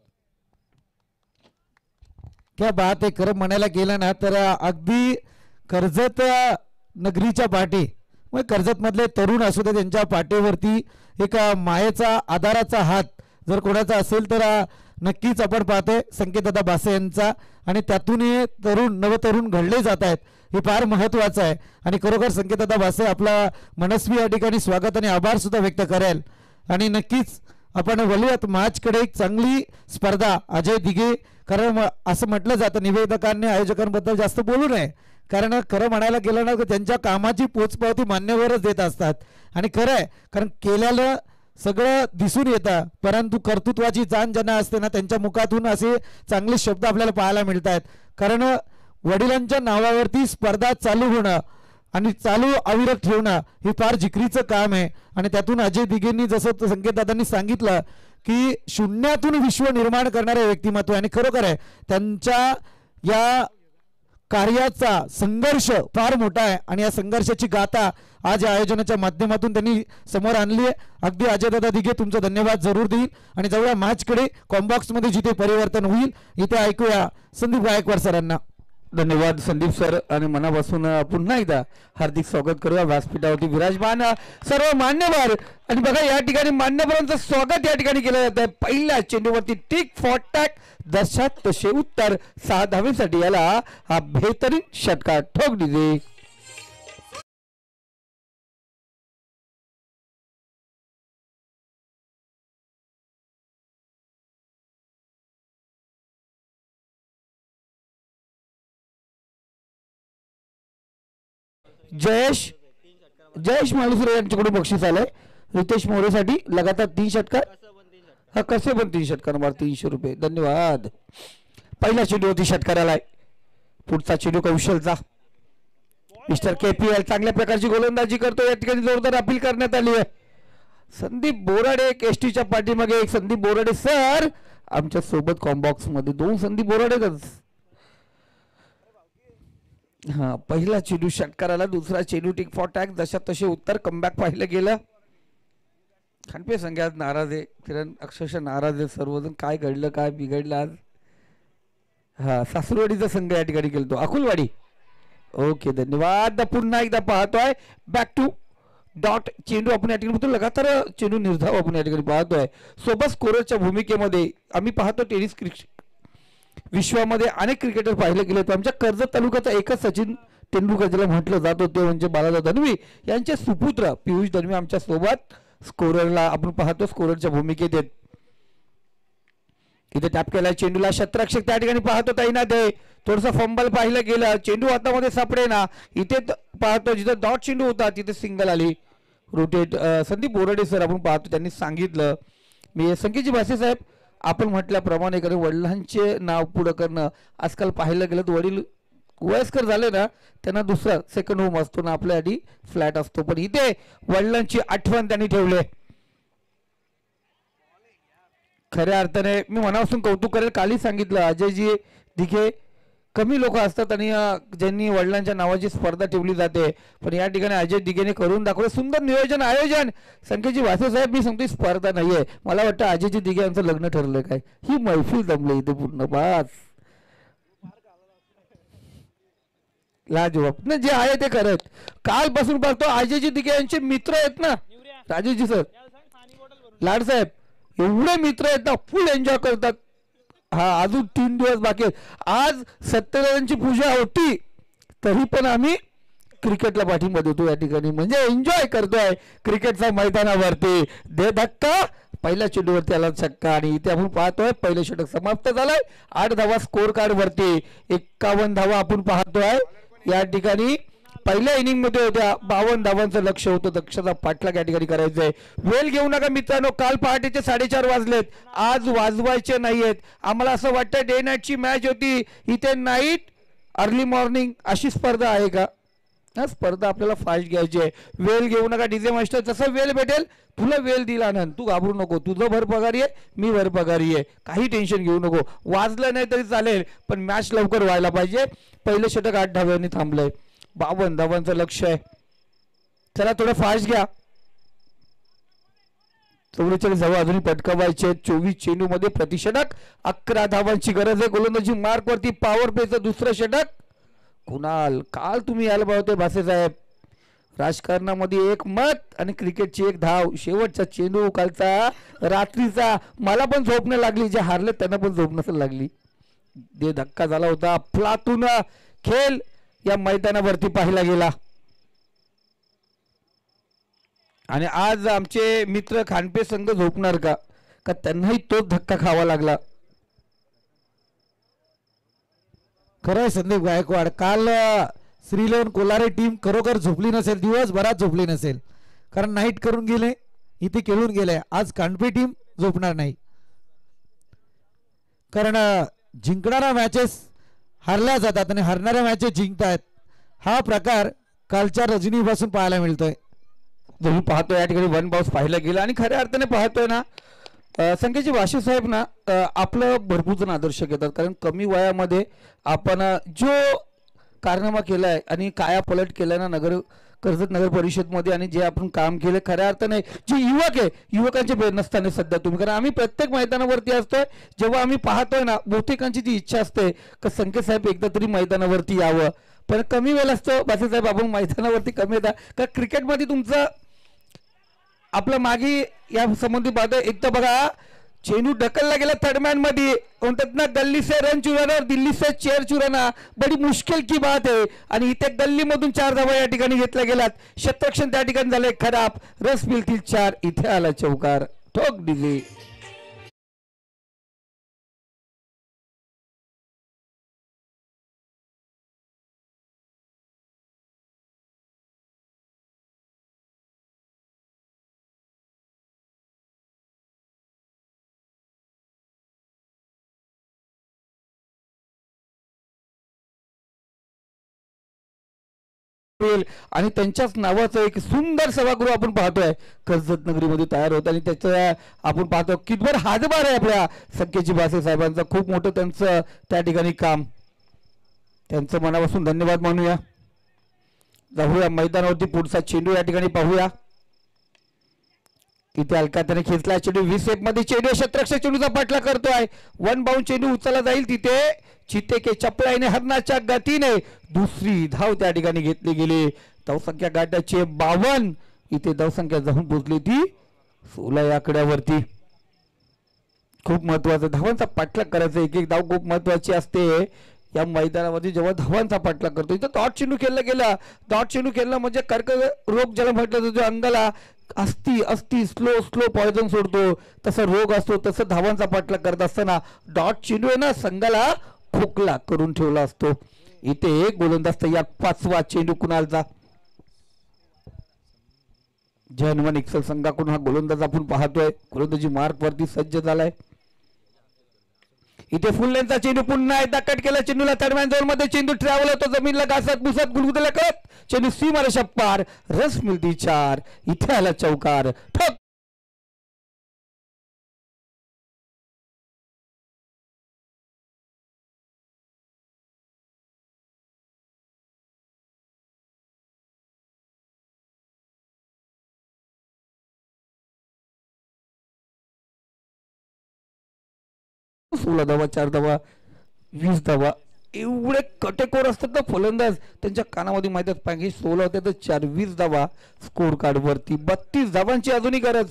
क्या बात आहे. खरं म्हणायला गेलं ना तर अगदी कर्जत नगरीच्या पाठी, मग कर्जतमधले तरुण असू दे, त्यांच्या पाठीवरती एक मायेचा आधाराचा हात जर कोणाचा असेल तर नक्कीच आपण पाहतोय संकेतदादा बासे यांचा. आणि त्यातून हे नवतरुण घडले जात आहेत, हे फार महत्त्वाचं आहे. आणि खरोखर संकेतदादा बासे आपला मनस्वी या ठिकाणी स्वागत आणि आभार सुद्धा व्यक्त करेल. आणि नक्कीच आपण वळूयात मॅचकडे. एक चांगली स्पर्धा अजय दिघे, कारण असं म्हटलं जातं निवेदकांनी आयोजकांबद्दल जास्त बोलू नये, कारण खरं म्हणायला गेलं ना त्यांच्या कामाची पोचपावती मान्यवरच देत असतात. आणि खरं आहे, कारण केलेलं सगळं दिसून येतं, परंतु कर्तृत्वाची जाण ज्यांना असते ना त्यांच्या मुखातून असे चांगले शब्द आपल्याला पाहायला मिळत आहेत. कारण वडिलांच्या नावावरती स्पर्धा चालू होणं आणि चालू अविरत ठेवणं हे फार जिकरीचं काम आहे. आणि त्यातून अजय दिघेंनी जसं संकेतदादांनी सांगितलं की शून्यातून विश्व निर्माण करणारे व्यक्तिमत्व आणि खरोखर आहे त्यांच्या या कार्याचा संघर्ष फार मोठा आहे आणि या संघर्षाची गाथा आज या आयोजनाच्या माध्यमातून त्यांनी समोर आणली आहे. अगदी अजयदादा दिघे तुमचा धन्यवाद जरूर देईल आणि जवळ मॅचकडे कॉम्बॉक्समध्ये जिथे परिवर्तन होईल इथे ऐकूया संदीप गायकवाड सरांना. धन्यवाद संदीप सर आणि मनापासून पुन्हा एकदा हार्दिक स्वागत करूया व्यासपीठावरती विराजमान सर्व मान्यवर. आणि बघा या ठिकाणी मान्यवरांचं स्वागत या ठिकाणी केलं जात आहे. पहिल्या चेंडूवरती टिक फॉर टॅक दशात तसे उत्तर 6 धावेसाठी याला हा बेहतरीन षटकार ठोक दिले. जयेश मालुसरे यांच्याकडून बक्षीस आलंय. रितेश मोरेसाठी लगातार 3 षटकार. हा कसे पण 3 षटकार मार 300 रुपये. धन्यवाद. पहिला चेंडूवरती षटकार आलाय. पुढचा चेंडू कौशलचा. मिस्टर KPL चांगल्या प्रकारची गोलंदाजी करतो. या ठिकाणी जोरदार अपील करण्यात आली आहे. संदीप बोराडे एसटीच्या पाठीमागे एक संदीप बोराडे सर आमच्या सोबत कॉम्बॉक्स मध्ये 2 संदीप बोराडेच. हा पहिला चेंडू षटकाराला. दुसरा चेंडू टिक फॉर टॅक जशा तसे उत्तर. कमबॅक पाहिलं गेलं. खानपे संघात नाराज आहे. किरण अक्षरशः नाराज आहे सर्वजण. काय घडलं काय बिघडलं आज. हा सासुरवाडीचा संघ या ठिकाणी खेळतो. अकुलवाडी. ओके धन्यवाद. पुन्हा एकदा पाहतोय बॅक टू डॉट चेंडू आपण या ठिकाणी पाहतो. लगातार चेंडू निर्धाव आपण या ठिकाणी पाहतोय. सोबत स्कोररच्या भूमिकेमध्ये आम्ही पाहतो टेनिस विश्वामध्ये अनेक क्रिकेटर पाहिले गेले. तर आमच्या कर्जत तालुक्याचा एकच सचिन तेंडुलकर ज्याला म्हटलं जात होते म्हणजे बालाजी धनवी यांचे सुपुत्र पियुष धनवी आमच्या सोबत स्कोररला आपण पाहतो स्कोररच्या भूमिकेत आहेत. इथे टॅप केला चेंडूला. शतरक्षक त्या ठिकाणी पाहतो तैनात आहे. थोडंसं फंबल पाहिलं गेलं. चेंडू हातामध्ये सापडे ना. इथे पाहतो जिथे डॉट चेंडू होता तिथे सिंगल आली. रोटेट संदीप बोराडे सर आपण पाहतो त्यांनी सांगितलं. मी संकेतजी भासे साहेब आपण म्हटल्याप्रमाणे कारण वडिलांचे नाव पुढं करणं आजकाल पाहायला गेलं तर वडील वयस्कर झाले ना त्यांना दुसरा सेकंड होम असतो ना आपल्यासाठी फ्लॅट असतो. पण इथे वडिलांची आठवण त्यांनी ठेवले. खऱ्या अर्थाने मी मनापासून कौतुक करेल. काली सांगितलं अजयजी दिघे कमी लोक असतात आणि ज्यांनी वडिलांच्या नावाची स्पर्धा ठेवली जाते. पण या ठिकाणी अजय दिघेने करून दाखवलं. सुंदर नियोजन आयोजन. संकेतजी वासे साहेब मी सांगतो स्पर्धा नाहीये. मला वाटतं अजयजी दिघे यांचं लग्न ठरलंय काय. ही मैफिल जमली इथे पूर्ण बास लाजवाब ना जे आहे ते करत. कालपासून पाहतो अजयजी दिघे यांचे मित्र आहेत ना राजेशजी सर लाड साहेब एवढे मित्र आहेत ना फुल एन्जॉय करतात. हा अजून 3 दिवस बाकी आहेत. आज सत्यनारायणची पूजा होती तरी पण आम्ही क्रिकेटला पाठिंबा देतो या ठिकाणी म्हणजे एन्जॉय करतोय क्रिकेटच्या मैदानावरती. दे धक्का पहिल्या चेंडूवरती आला छक्का आणि इथे आपण पाहतोय पहिलं षटक समाप्त झालंय. 8 धावा स्कोर कार्ड वरती. 51 धावा आपण पाहतोय या ठिकाणी. पहिल्या इनिंग मध्ये होत्या 52 धावांचं लक्ष होतं. दक्षता पाठलाग या ठिकाणी करायचंय. वेळ घेऊ नका मित्रांनो. काल पहाटेचे 4:30 वाजलेत. आज वाजवायचे नाहीयेत. आम्हाला असं वाटतं डे नाईटची मॅच होती. इथे नाईट अर्ली मॉर्निंग अशी स्पर्धा आहे का. स्पर्धा आपल्याला फास्ट घ्यायची आहे. वेळ घेऊ नका. डीजे मास्टर जसा वेळ भेटेल तुला वेळ दिला आनंद. तू घाबरू नको. तुझं भरपगारी आहे मी भरपगारी आहे. काही टेन्शन घेऊ नको. वाजलं नाही तरी चालेल पण मॅच लवकर व्हायला पाहिजे. पहिलं षटक 8 धाव्यांनी थांबलंय. 52 धावांचं लक्ष आहे. चला थोडं फास्ट घ्या. 44 धावा अजूनही पटकावायचे. 24 चेंडू मध्ये प्रतिषटक 11 धावांची गरज आहे. गोलंदाजी मार्क वरती पॉवर प्लेचं दुसरं षटक. कुणाल काल तुम्ही यायला पाहिजे भासे साहेब. राजकारणामध्ये 1 मत आणि क्रिकेटची 1 धाव. शेवटचा चेंडू कालचा रात्रीचा. मला पण झोप नाही लागली. जे हारले त्यांना पण झोप नसेल लागली. दे धक्का झाला होता. अफलातून खेळ या मैदानावरती पाहिला गेला आणि आज आमचे मित्र खानपे संघ झोपणार का त्यांनाही तोच धक्का खावा लागला. खरंय संदीप गायकवाड काल श्रीलेवन कोलारे टीम खरोखर झोपली नसेल. दिवसभरात झोपली नसेल कारण नाईट करून गेले इथे खेळून गेले. आज खानपे टीम झोपणार नाही कारण जिंकणाऱ्या मॅचेस हारल्या जातात आणि हरणाऱ्या मॅचेस जिंकतात. हा प्रकार कालच्या रजनीपासून पाहायला मिळतोय. तुम्ही पाहतोय या ठिकाणी 1 बाउन्स पाहिलं गेलं आणि खऱ्या अर्थाने पाहतोय ना संकेतजी भाषे साहेब ना आपलं भरपूर जण आदर्श घेतात, कारण कमी वयामध्ये आपण जो कारनामा केलाय आणि काया पलट केलाय ना कर्जत नगर परिषदमध्ये, आणि जे आपण काम केलं खऱ्या अर्थाने जे युवक आहे युवकांचे प्रेरणास्थान आहे सध्या तुम्ही. कारण आम्ही प्रत्येक मैदानावरती असतोय, जेव्हा आम्ही पाहतोय ना बहुतेकांची जी इच्छा असते की संकेत साहेब एकदा तरी मैदानावरती यावं, पण कमी वेळ असतो. भाषे साहेब आपण मैदानावरती कमी येतात का क्रिकेटमध्ये तुमचं आपलं मागे या संबंधी पाहतोय. एक तर बघा चेंडू ढकलला गेला थर्डमॅन मध्ये, म्हणतात ना गल्ली से रन चुराना दिल्ली से चेअर चुराना बडी मुश्किल की बात आहे. आणि इथे गल्लीमधून 4 धावा या ठिकाणी घेतल्या गेलात, शतरक्षण त्या ठिकाणी झालंय खराब. रस मिळतील 4, इथे आला चौकार, ठोक दिली. आणि त्यांच्याच नावाचं एक सुंदर सभागृह आपण पाहतोय कर्जत नगरीमध्ये तयार होत, आणि त्याचं आपण पाहतो कितभर हातभार आहे आपल्या संकेतजी भासे साहेबांचा. खूप मोठं त्यांचं त्या ठिकाणी काम, त्यांचं मनापासून धन्यवाद मानूया. जाऊया मैदानावरती पुढचा चेंडू या ठिकाणी पाहूया. तिथे अलकाताने खेचला चेंडू 20 सेप मध्ये चेंडू शतरक्षक चेंडूचा पाठला करतोय. 1 बाउंड चेंडू उचलला जाईल, तिथे चिते के चपळाईने हरणाच्या गतीने दुसरी धाव त्या ठिकाणी घेतली गेली. धावसंख्या गाठाची 52, इथे धावसंख्या जाऊन पोहोचली ती 16 या आकड्यावरती. खूप महत्वाचं धावांचा पाठलाग करायचा, एक एक धाव खूप महत्वाची असते या मैदानामध्ये जेव्हा धावांचा पाठलाग करतो. इथं डॉट चेंडू खेळला गेला, डॉट चेंडू खेळला म्हणजे कर्करोग ज्याला म्हटलं जातो, अंगाला अस्ती स्लो पॉयझन सोडतो तसा रोग असतो, तसं धावांचा पाठलाग करत असताना डॉट चेंडू आहे ना संघाला खोकला करून ठेवला असतो. इथे गोलंदाज तयार, 5वा चेंडू कुणालचा. जर्मन एक्सेल संघाकडून हा गोलंदाज आपण पाहतोय, गोलंदाजी मार्क वरती सज्ज झालाय. इथे फुल लेनचा चेंडू पुन्हा एकदा कट केला, चेंडूला थर्डमॅन झोन मध्ये चेंडू ट्रॅव्हल होतो, जमीनला घासत भुसत गुलगुदला करत चेंडू सीमारेषा पार, रस मिळती 4, इथे आला चौकार, ठोक. सोळा धावा, 4 धावा, 20 धावा, एवढे कटेकोर असतात ना फलंदाज, त्यांच्या कानामध्ये माहिती पाहिजे 16 होते तर 4, 20 धावा स्कोर कार्ड वरती. 32 धावांची अजूनही गरज.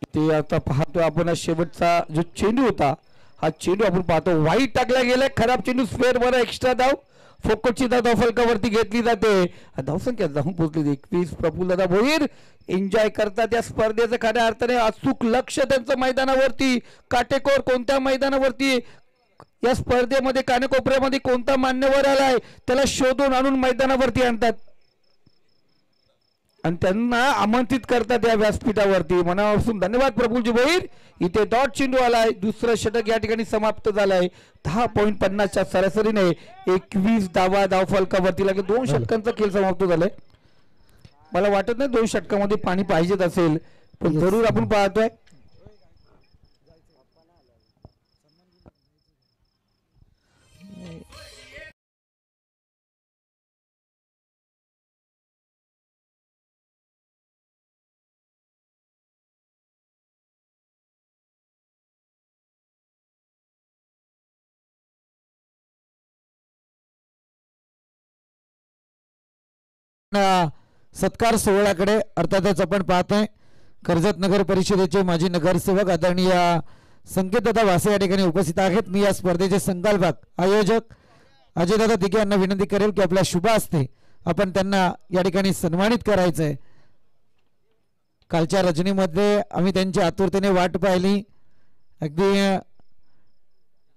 ते आता पाहतोय आपण शेवटचा जो चेंडू होता, हा चेंडू आपण पाहतो वाईट टाकला गेलाय, खराब चेंडू स्क्वेअर वर एक्स्ट्रा धाव, फोकटची धाव फलकावरती घेतली जाते. धावसंख्या जाऊन पोहोचली 21. प्रफुल्लदादा भोईर एन्जॉय करतात या स्पर्धेचं खऱ्या अर्थाने, अचूक लक्ष त्यांचं मैदानावरती, काटेकोर कोणत्या मैदानावरती या स्पर्धेमध्ये कानेकोपऱ्यामध्ये कोणता मान्यवर आलाय त्याला शोधून आणून मैदानावरती आणतात आणि त्यांना आमंत्रित करतात या व्यासपीठावरती. मनापासून धन्यवाद प्रफुल्लजी भोईर. इथे डॉट चेंडू आलाय, दुसरं षटक या ठिकाणी समाप्त झालंय. 10.50च्या सरासरीने 21 धावा धाव फलकावरती लागले. 2 षटकांचा खेळ समाप्त झालाय. मला वाटत नाही 2 षटकामध्ये पाणी पाहिजेत असेल, पण जरूर आपण पाहतोय सत्कार सोहळ्याकडे. अर्थातच आपण पाहतोय कर्जत नगर परिषदेचे माजी नगरसेवक आदरणीय संकेतदादा वासे या ठिकाणी उपस्थित आहेत. मी या स्पर्धेचे संकल्पक आयोजक अजयदादा दिघे यांना विनंती करेल की आपल्या शुभ हस्ते आपण त्यांना या ठिकाणी सन्मानित करायचंय. कालच्या रजनीमध्ये आम्ही त्यांची आतुरतेने वाट पाहिली. अगदी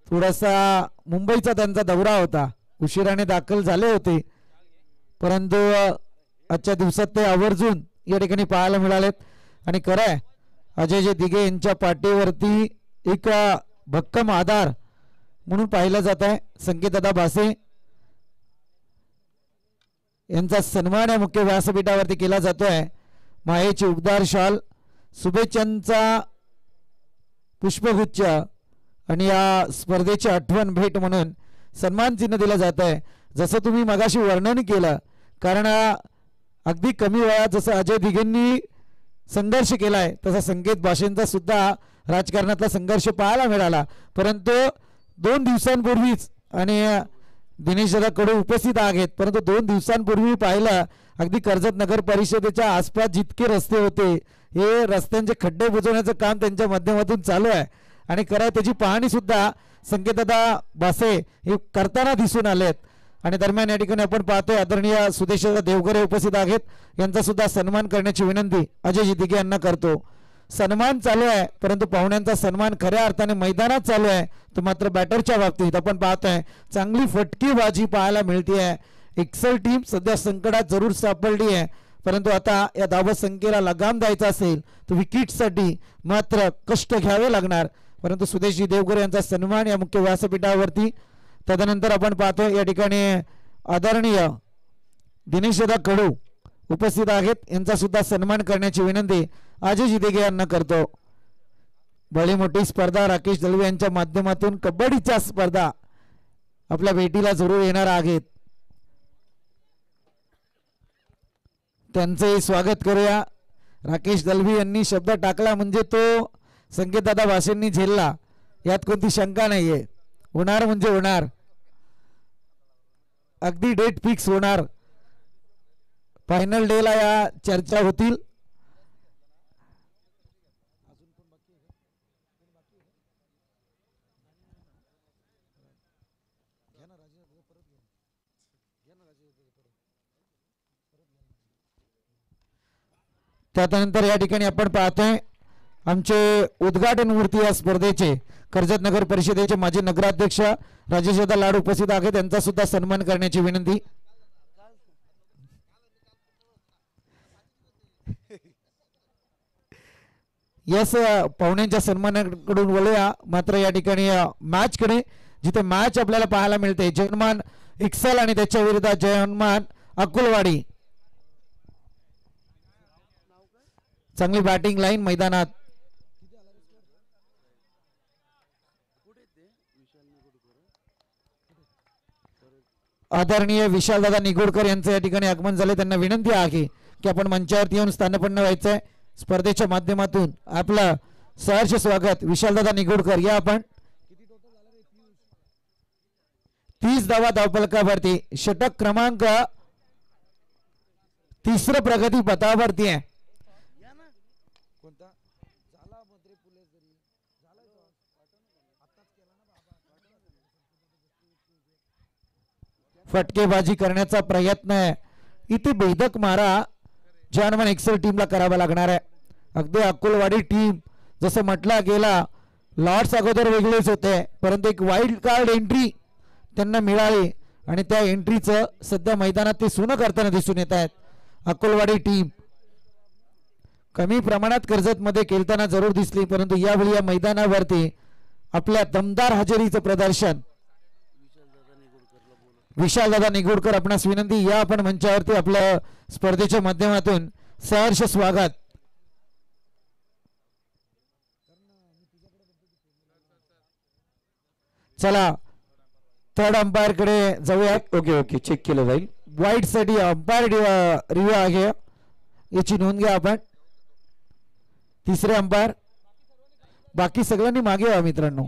थोडासा मुंबईचा त्यांचा दौरा होता, उशिराने दाखल झाले होते, परंतु आजच्या दिवसात ते आवर्जून या ठिकाणी पाहायला मिळालेत. आणि खरं आहे अजयजी दिघे यांच्या पाठीवरती एक भक्कम आधार म्हणून पाहिलं जात आहे. संकेतदादा भासे यांचा सन्मान या मुख्य व्यासपीठावरती केला जातोय. मायेची उबदार शाल शुभेच्छांचा पुष्पगुच्छ आणि या स्पर्धेची आठवण भेट म्हणून सन्मान चिन्ह दिलं जात आहे. जसं तुम्ही मगाशी वर्णन केलं, कारण अगदी कमी वयात जसं अजय दिघेंनी संघर्ष केलाय तसा संकेत भाषेंचा सुद्धा राजकारणातला संघर्ष पाहायला मिळाला. परंतु 2 दिवसांपूर्वीच आणि दिनेश दादा कडू उपस्थित आहेत, परंतु 2 दिवसांपूर्वी पाहिलं अगदी कर्जत नगर परिषदेच्या आसपास जितके रस्ते होते हे रस्त्यांचे खड्डे बुजवण्याचं काम त्यांच्या माध्यमातून चालू आहे आणि खरं त्याची पाहणी सुद्धा संकेतदादा बासे हे करताना दिसून आलेत. आणि दरम्यान या ठिकाणी आपण पाहतोय आदरणीय सुदेशदा देवगरे उपस्थित आहेत, यांचा सुद्धा सन्मान करण्याची विनंती अजय दिघे यांना करतो. सन्मान चालू आहे परंतु पाहुण्यांचा सन्मान खऱ्या अर्थाने मैदानात चालू आहे. तो मात्र बॅटरच्या बाबतीत आपण पाहतोय चांगली फटकीबाजी पाहायला मिळते आहे. एक्सेल टीम सध्या संकटात जरूर सापडली आहे, परंतु आता या धावत संख्येला लगाम द्यायचा असेल तर विकेटसाठी मात्र कष्ट घ्यावे लागणार. परंतु सुदेशजी देवगरे यांचा सन्मान या मुख्य व्यासपीठावरती. तदनंतर आपण पाहतो या ठिकाणी आदरणीय दिनेशदा कडू उपस्थित आहेत, यांचा सुद्धा सन्मान करण्याची विनंती अजय दिघे यांना करतो. बळी मोठी स्पर्धा राकेश दलवे यांच्या माध्यमातून कबड्डीच्या स्पर्धा आपल्या भेटीला जरूर येणार आहेत, त्यांचे स्वागत करूया. राकेश दलवी यांनी शब्द टाकला म्हणजे तो संकेतदादा भाषेंनी झेलला, यात कोणती शंका नाहीये. होणार म्हणजे होणार, अगदी डेट फिक्स होणार. फायनल डे ला या चर्चा होतील. त्यानंतर या ठिकाणी आपण पाहतोय आमचे उद्घाटन मूर्ती या स्पर्धेचे कर्जत नगर परिषदेचे माजी नगराध्यक्ष राजेशदा लाड उपस्थित आहेत, त्यांचा सुद्धा सन्मान करण्याची विनंती. यस, पाहुण्यांच्या सन्मानाकडून वळूया मात्र या ठिकाणी मॅच कडे, जिथे मॅच आपल्याला पाहायला मिळते. जयमान एक्सेल आणि त्याच्या विरुद्ध जयमान अकुलवाडी. चांगली बॅटिंग लाईन मैदानात. आदरणीय विशालदादा निगोडकर यांचं या ठिकाणी आगमन झाले. त्यांना विनंती आहे की आपण मंचावरती येऊन स्थानपन्न व्हायचंय. स्पर्धेच्या माध्यमातून आपलं सहर्ष स्वागत. विशालदादा निगोडकर या आपण 30 धावा धावफलकावरती, षटक क्रमांक 3 प्रगती पथावरती आहे. फटकेबाजी करण्याचा प्रयत्न आहे इथे भेदक मारा जर्मन एक्सेल टीमला करावा लागणार आहे. अगदी अकोलवाडी टीम जसं म्हटलं गेला, लॉर्ड्स अगोदर वेगळेच होते परंतु एक वाईल्ड कार्ड एंट्री त्यांना मिळाली आणि त्या एंट्रीचं सध्या मैदानात ते सुनं करताना दिसून येत आहेत. अकोलवाडी टीम कमी प्रमाणात कर्जत मध्ये खेळताना जरूर दिसली, परंतु यावेळी या मैदानावरती आपल्या दमदार हजेरीचं प्रदर्शन. विशालदादा निगोडकर आपणास विनंती, या आपण मंचावरती आपल्या स्पर्धेच्या माध्यमातून सहर्ष स्वागत. चला थर्ड अंपायर कडे जाऊयात. ओके ओके, चेक केलं जाईल. वाईट साठी अंपायर रिव्ह्यू आहे, याची नोंद घ्या आपण. तिसरे अंपायर, बाकी सगळ्यांनी मागे व्हा मित्रांनो,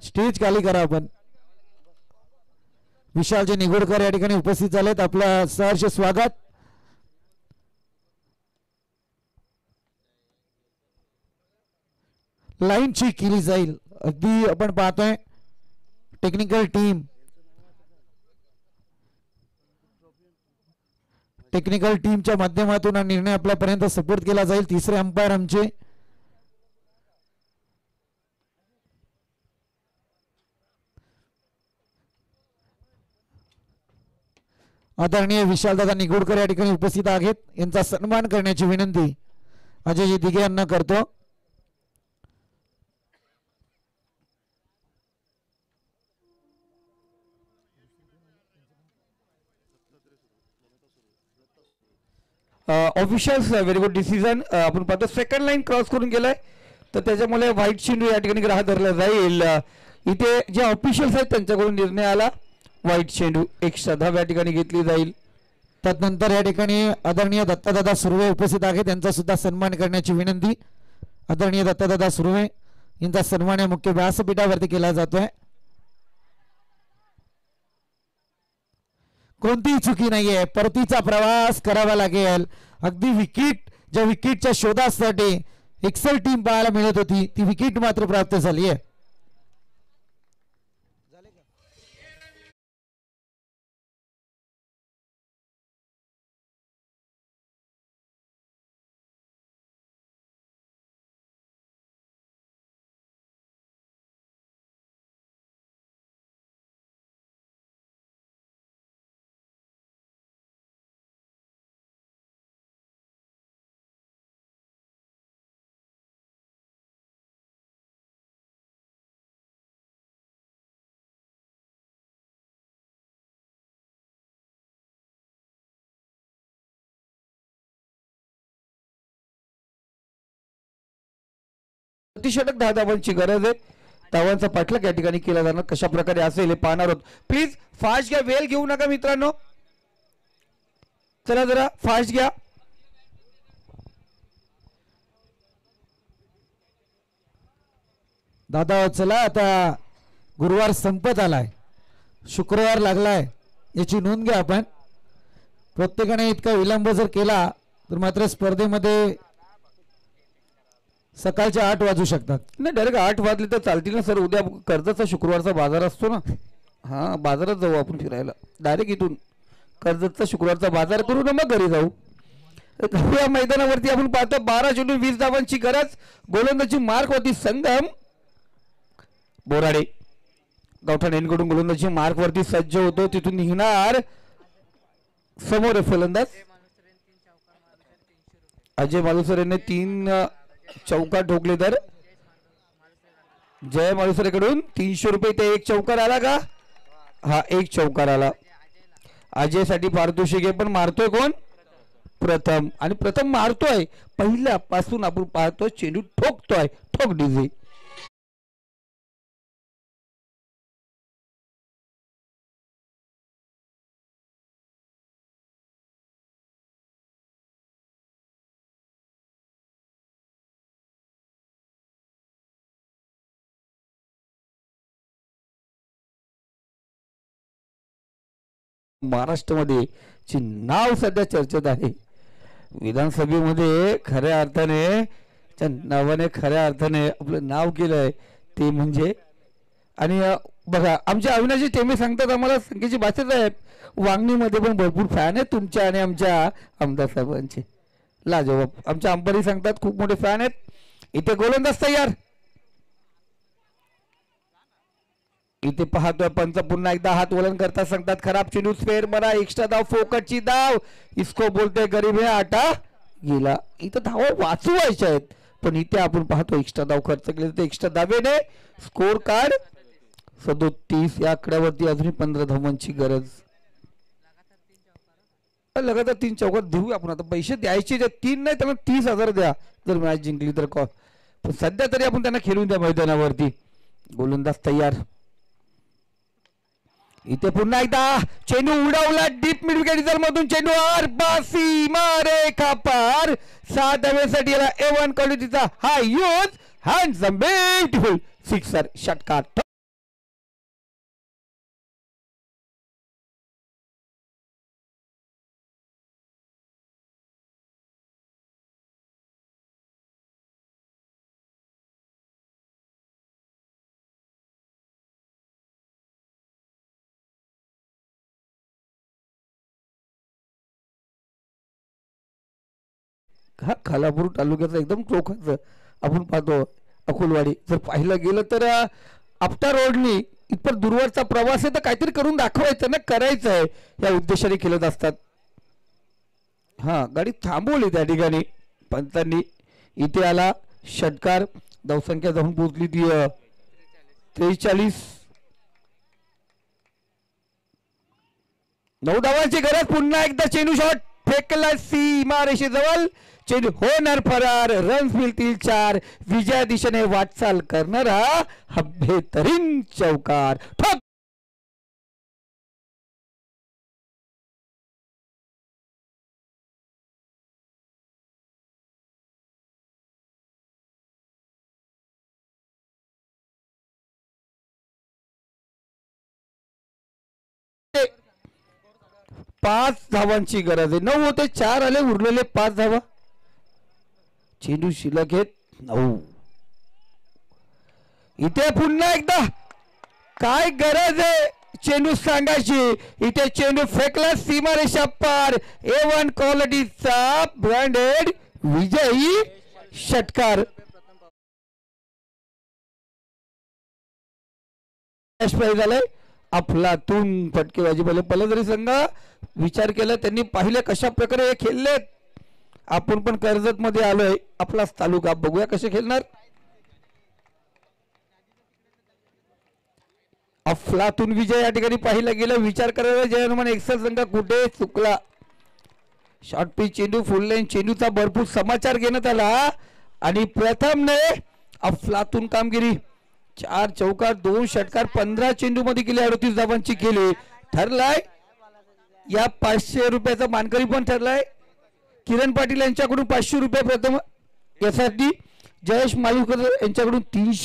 स्टेज खाली करा आपण. विशालजी निगोडकर या ठिकाणी उपस्थित झालेत, आपलं सहर्ष स्वागत. लाईन चेक केली जाईल. अगदी आपण पाहतोय टेक्निकल टीमच्या माध्यमातून हा निर्णय आपल्यापर्यंत सपोर्ट केला जाईल. तिसरे अंपायर आमचे आदरणीय विशालदादा निगोडकर या ठिकाणी उपस्थित आहेत, यांचा सन्मान करण्याची विनंती अजय दिघे यांना करतो. Officials very good decision. आपण पाहतो सेकंड लाईन क्रॉस करून गेलाय तर त्याच्यामुळे व्हाईट चेंडू या ठिकाणी ग्राह्य धरला जाईल. इथे जे ऑफिशियल्स आहेत त्यांच्याकडून निर्णय आला व्हाईट चेंडू एक्स्ट्रा धाव या ठिकाणी घेतली जाईल. त्यानंतर या ठिकाणी आदरणीय दत्तादादा सुर्वे उपस्थित आहे, त्यांचा सुद्धा सन्मान करण्याची विनंती. आदरणीय दत्तादादा सुर्वे यांचा सन्मान या मुख्य व्यासपीठावरती केला जातोय. कोणतीही चुकी नाहीये, परतीचा प्रवास करावा लागेल. अगदी विकेट ज्या विकेटच्या शोधासाठी एक्सेल टीम पाहायला मिळत होती ती विकेट मात्र प्राप्त झाली आहे. प्रतिषेधक 10 धावांची गरज आहे. धावांचा पाठलाग या ठिकाणी केला जाणार कशा प्रकारे असेल हे पाहणार आहोत. प्लीज फास्ट घ्या, वेळ घेऊ नका मित्रांनो. चला जरा फास्ट घ्या. दादा चला, आता गुरुवार संपत आलाय, शुक्रवार लागलाय, याची नोंद घ्या. आपण प्रत्येकाने इतका विलंब जर केला तर मात्र स्पर्धेमध्ये सकाळचे 8 वाजू शकतात. नाही डायरेक्ट 8 वाजले तर चालतील ना सर. उद्या कर्जतचा शुक्रवारचा बाजार असतो ना. हा बाजारात जाऊ आपण फिरायला. डायरेक्ट इथून कर्जतचा शुक्रवारचा बाजार करू ना मग घरी जाऊ. या मैदानावरती आपण पाहतो 12 चेंडू 20 धावांची गरज. गोलंदाजी मार्क वरती संगम बोराडे गावठाण यांकडून गोलंदाजी मार्क वरती सज्ज होतो. तिथून निघणार समोर फलंदाज अजय मालुसर यांनी 3 चौकार ठोकले तर जय मालुसरेकडून 300 रुपये. ते 1 चौकार आला का? हा 1 चौकार आला. अजय साठी पारितोषिक आहे, पण मारतोय कोण? प्रथम. आणि प्रथम मारतोय पहिल्यापासून आपण पाहतोय चेंडू ठोकतोय. ठोक डीजे. महाराष्ट्रामध्ये ची नाव सध्या चर्चेत आहे. विधानसभेमध्ये खऱ्या अर्थाने नावाने खऱ्या अर्थाने आपलं नाव केलंय ते म्हणजे. आणि बघा आमचे अविनाशी टेमे सांगतात आम्हाला संख्येची भाषा साहेब वांगणीमध्ये पण भरपूर फॅन आहेत तुमच्या आणि आमच्या आमदार साहेबांचे. लाजवाब. आमच्या अंपारी सांगतात खूप मोठे फॅन आहेत. इथे गोलंदाज तयार. इथे पाहतोय पंच पुन्हा एकदा हात वलन करता सांगतात खराब चेंडू स्पेअर बरा एक्स्ट्रा धाव फोकटची धाव. इसको बोलते गरीब है आटा गेला. इथं धावा वाचवायच्या आहेत पण इथे आपण पाहतो एक्स्ट्रा धाव खर्च केले तर एक्स्ट्रा धावेने स्कोर कार्ड 37 या आकड्यावरती अजूनही 15 धावांची गरज. लगातार 3 चौकार देऊ आपण. आता पैसे द्यायचे जे 3 नाही त्यांना 30,000 द्या जर मॅच जिंकली तर. पण सध्या तरी आपण त्यांना खेळून द्या मैदानावरती. गोलंदाज तयार. इथे पुन्हा एकदा चेंडू उडवला डीप मिड विकेट मधून. चेंडू आर बासी मारे खापार 7 धावेसाठी याला A1 क्वालिटीचा हा यूज हँडसम ब्युटिफुल सिक्सर षटकार. हा खालापूर तालुक्याचा एकदम चौकाचं आपण पाहतो अकोलवाडी. जर पाहिलं गेलं तर आपटा रोडनी इथपर दूरवरचा प्रवास आहे तर काहीतरी करून दाखवायचं ना. करायचं आहे या उद्देशाने केलं असतात. हा गाडी थांबवली त्या ठिकाणी पंचांनी. इथे आला षटकार. धावसंख्या जाऊन पोहोचली ती 43. 9 धावांची गरज. पुन्हा एकदा चेंडू शॉट फेकला सीमारेषेजवळ, चेंडू होणार फरार, रन्स मिळतील 4. विजया दिशेने वाटचाल करणारा हा बेहतरीन चौकार. ठोक. 5 धावांची गरज आहे. 9 होते, 4 आले, उरलेले 5 धावा. चेंडू शिल्लक आहेत 9. इथे पुन्हा एकदा काय गरज आहे चेंडू सांगायची. इथे चेंडू फेकला सीमारेषा पार. A1 क्वालिटीचा ब्रँडेड विजयी षटकार. झालंय अफलातून फटकेबाजी. फलंदाजी संघ विचार केला, त्यांनी पाहिले कशा प्रकारे हे खेळलेत. आपण पण कर्जत मध्ये आलोय, आपलाच तालुका, बघूया कसे खेळणार. अफलातून विजय या ठिकाणी पाहिला गेला. विचार करायला जर्मन एक्सेल संघ कुठे चुकला. शॉर्ट पिच चेंडू, फुल लाईन चेंडूचा भरपूर समाचार घेण्यात आला आणि प्रथमने अफलातून कामगिरी. 4 चौकार, 2 षटकार, 15 चेंडू मध्ये केले, 38 धावांची केली. ठरलाय या 500 रुपयाचा मानकरी पण ठरलाय. किरण पाटील यांच्याकडून 500 रुपये प्रथम यासाठी. जयेश मालुकर यांच्याकडून 300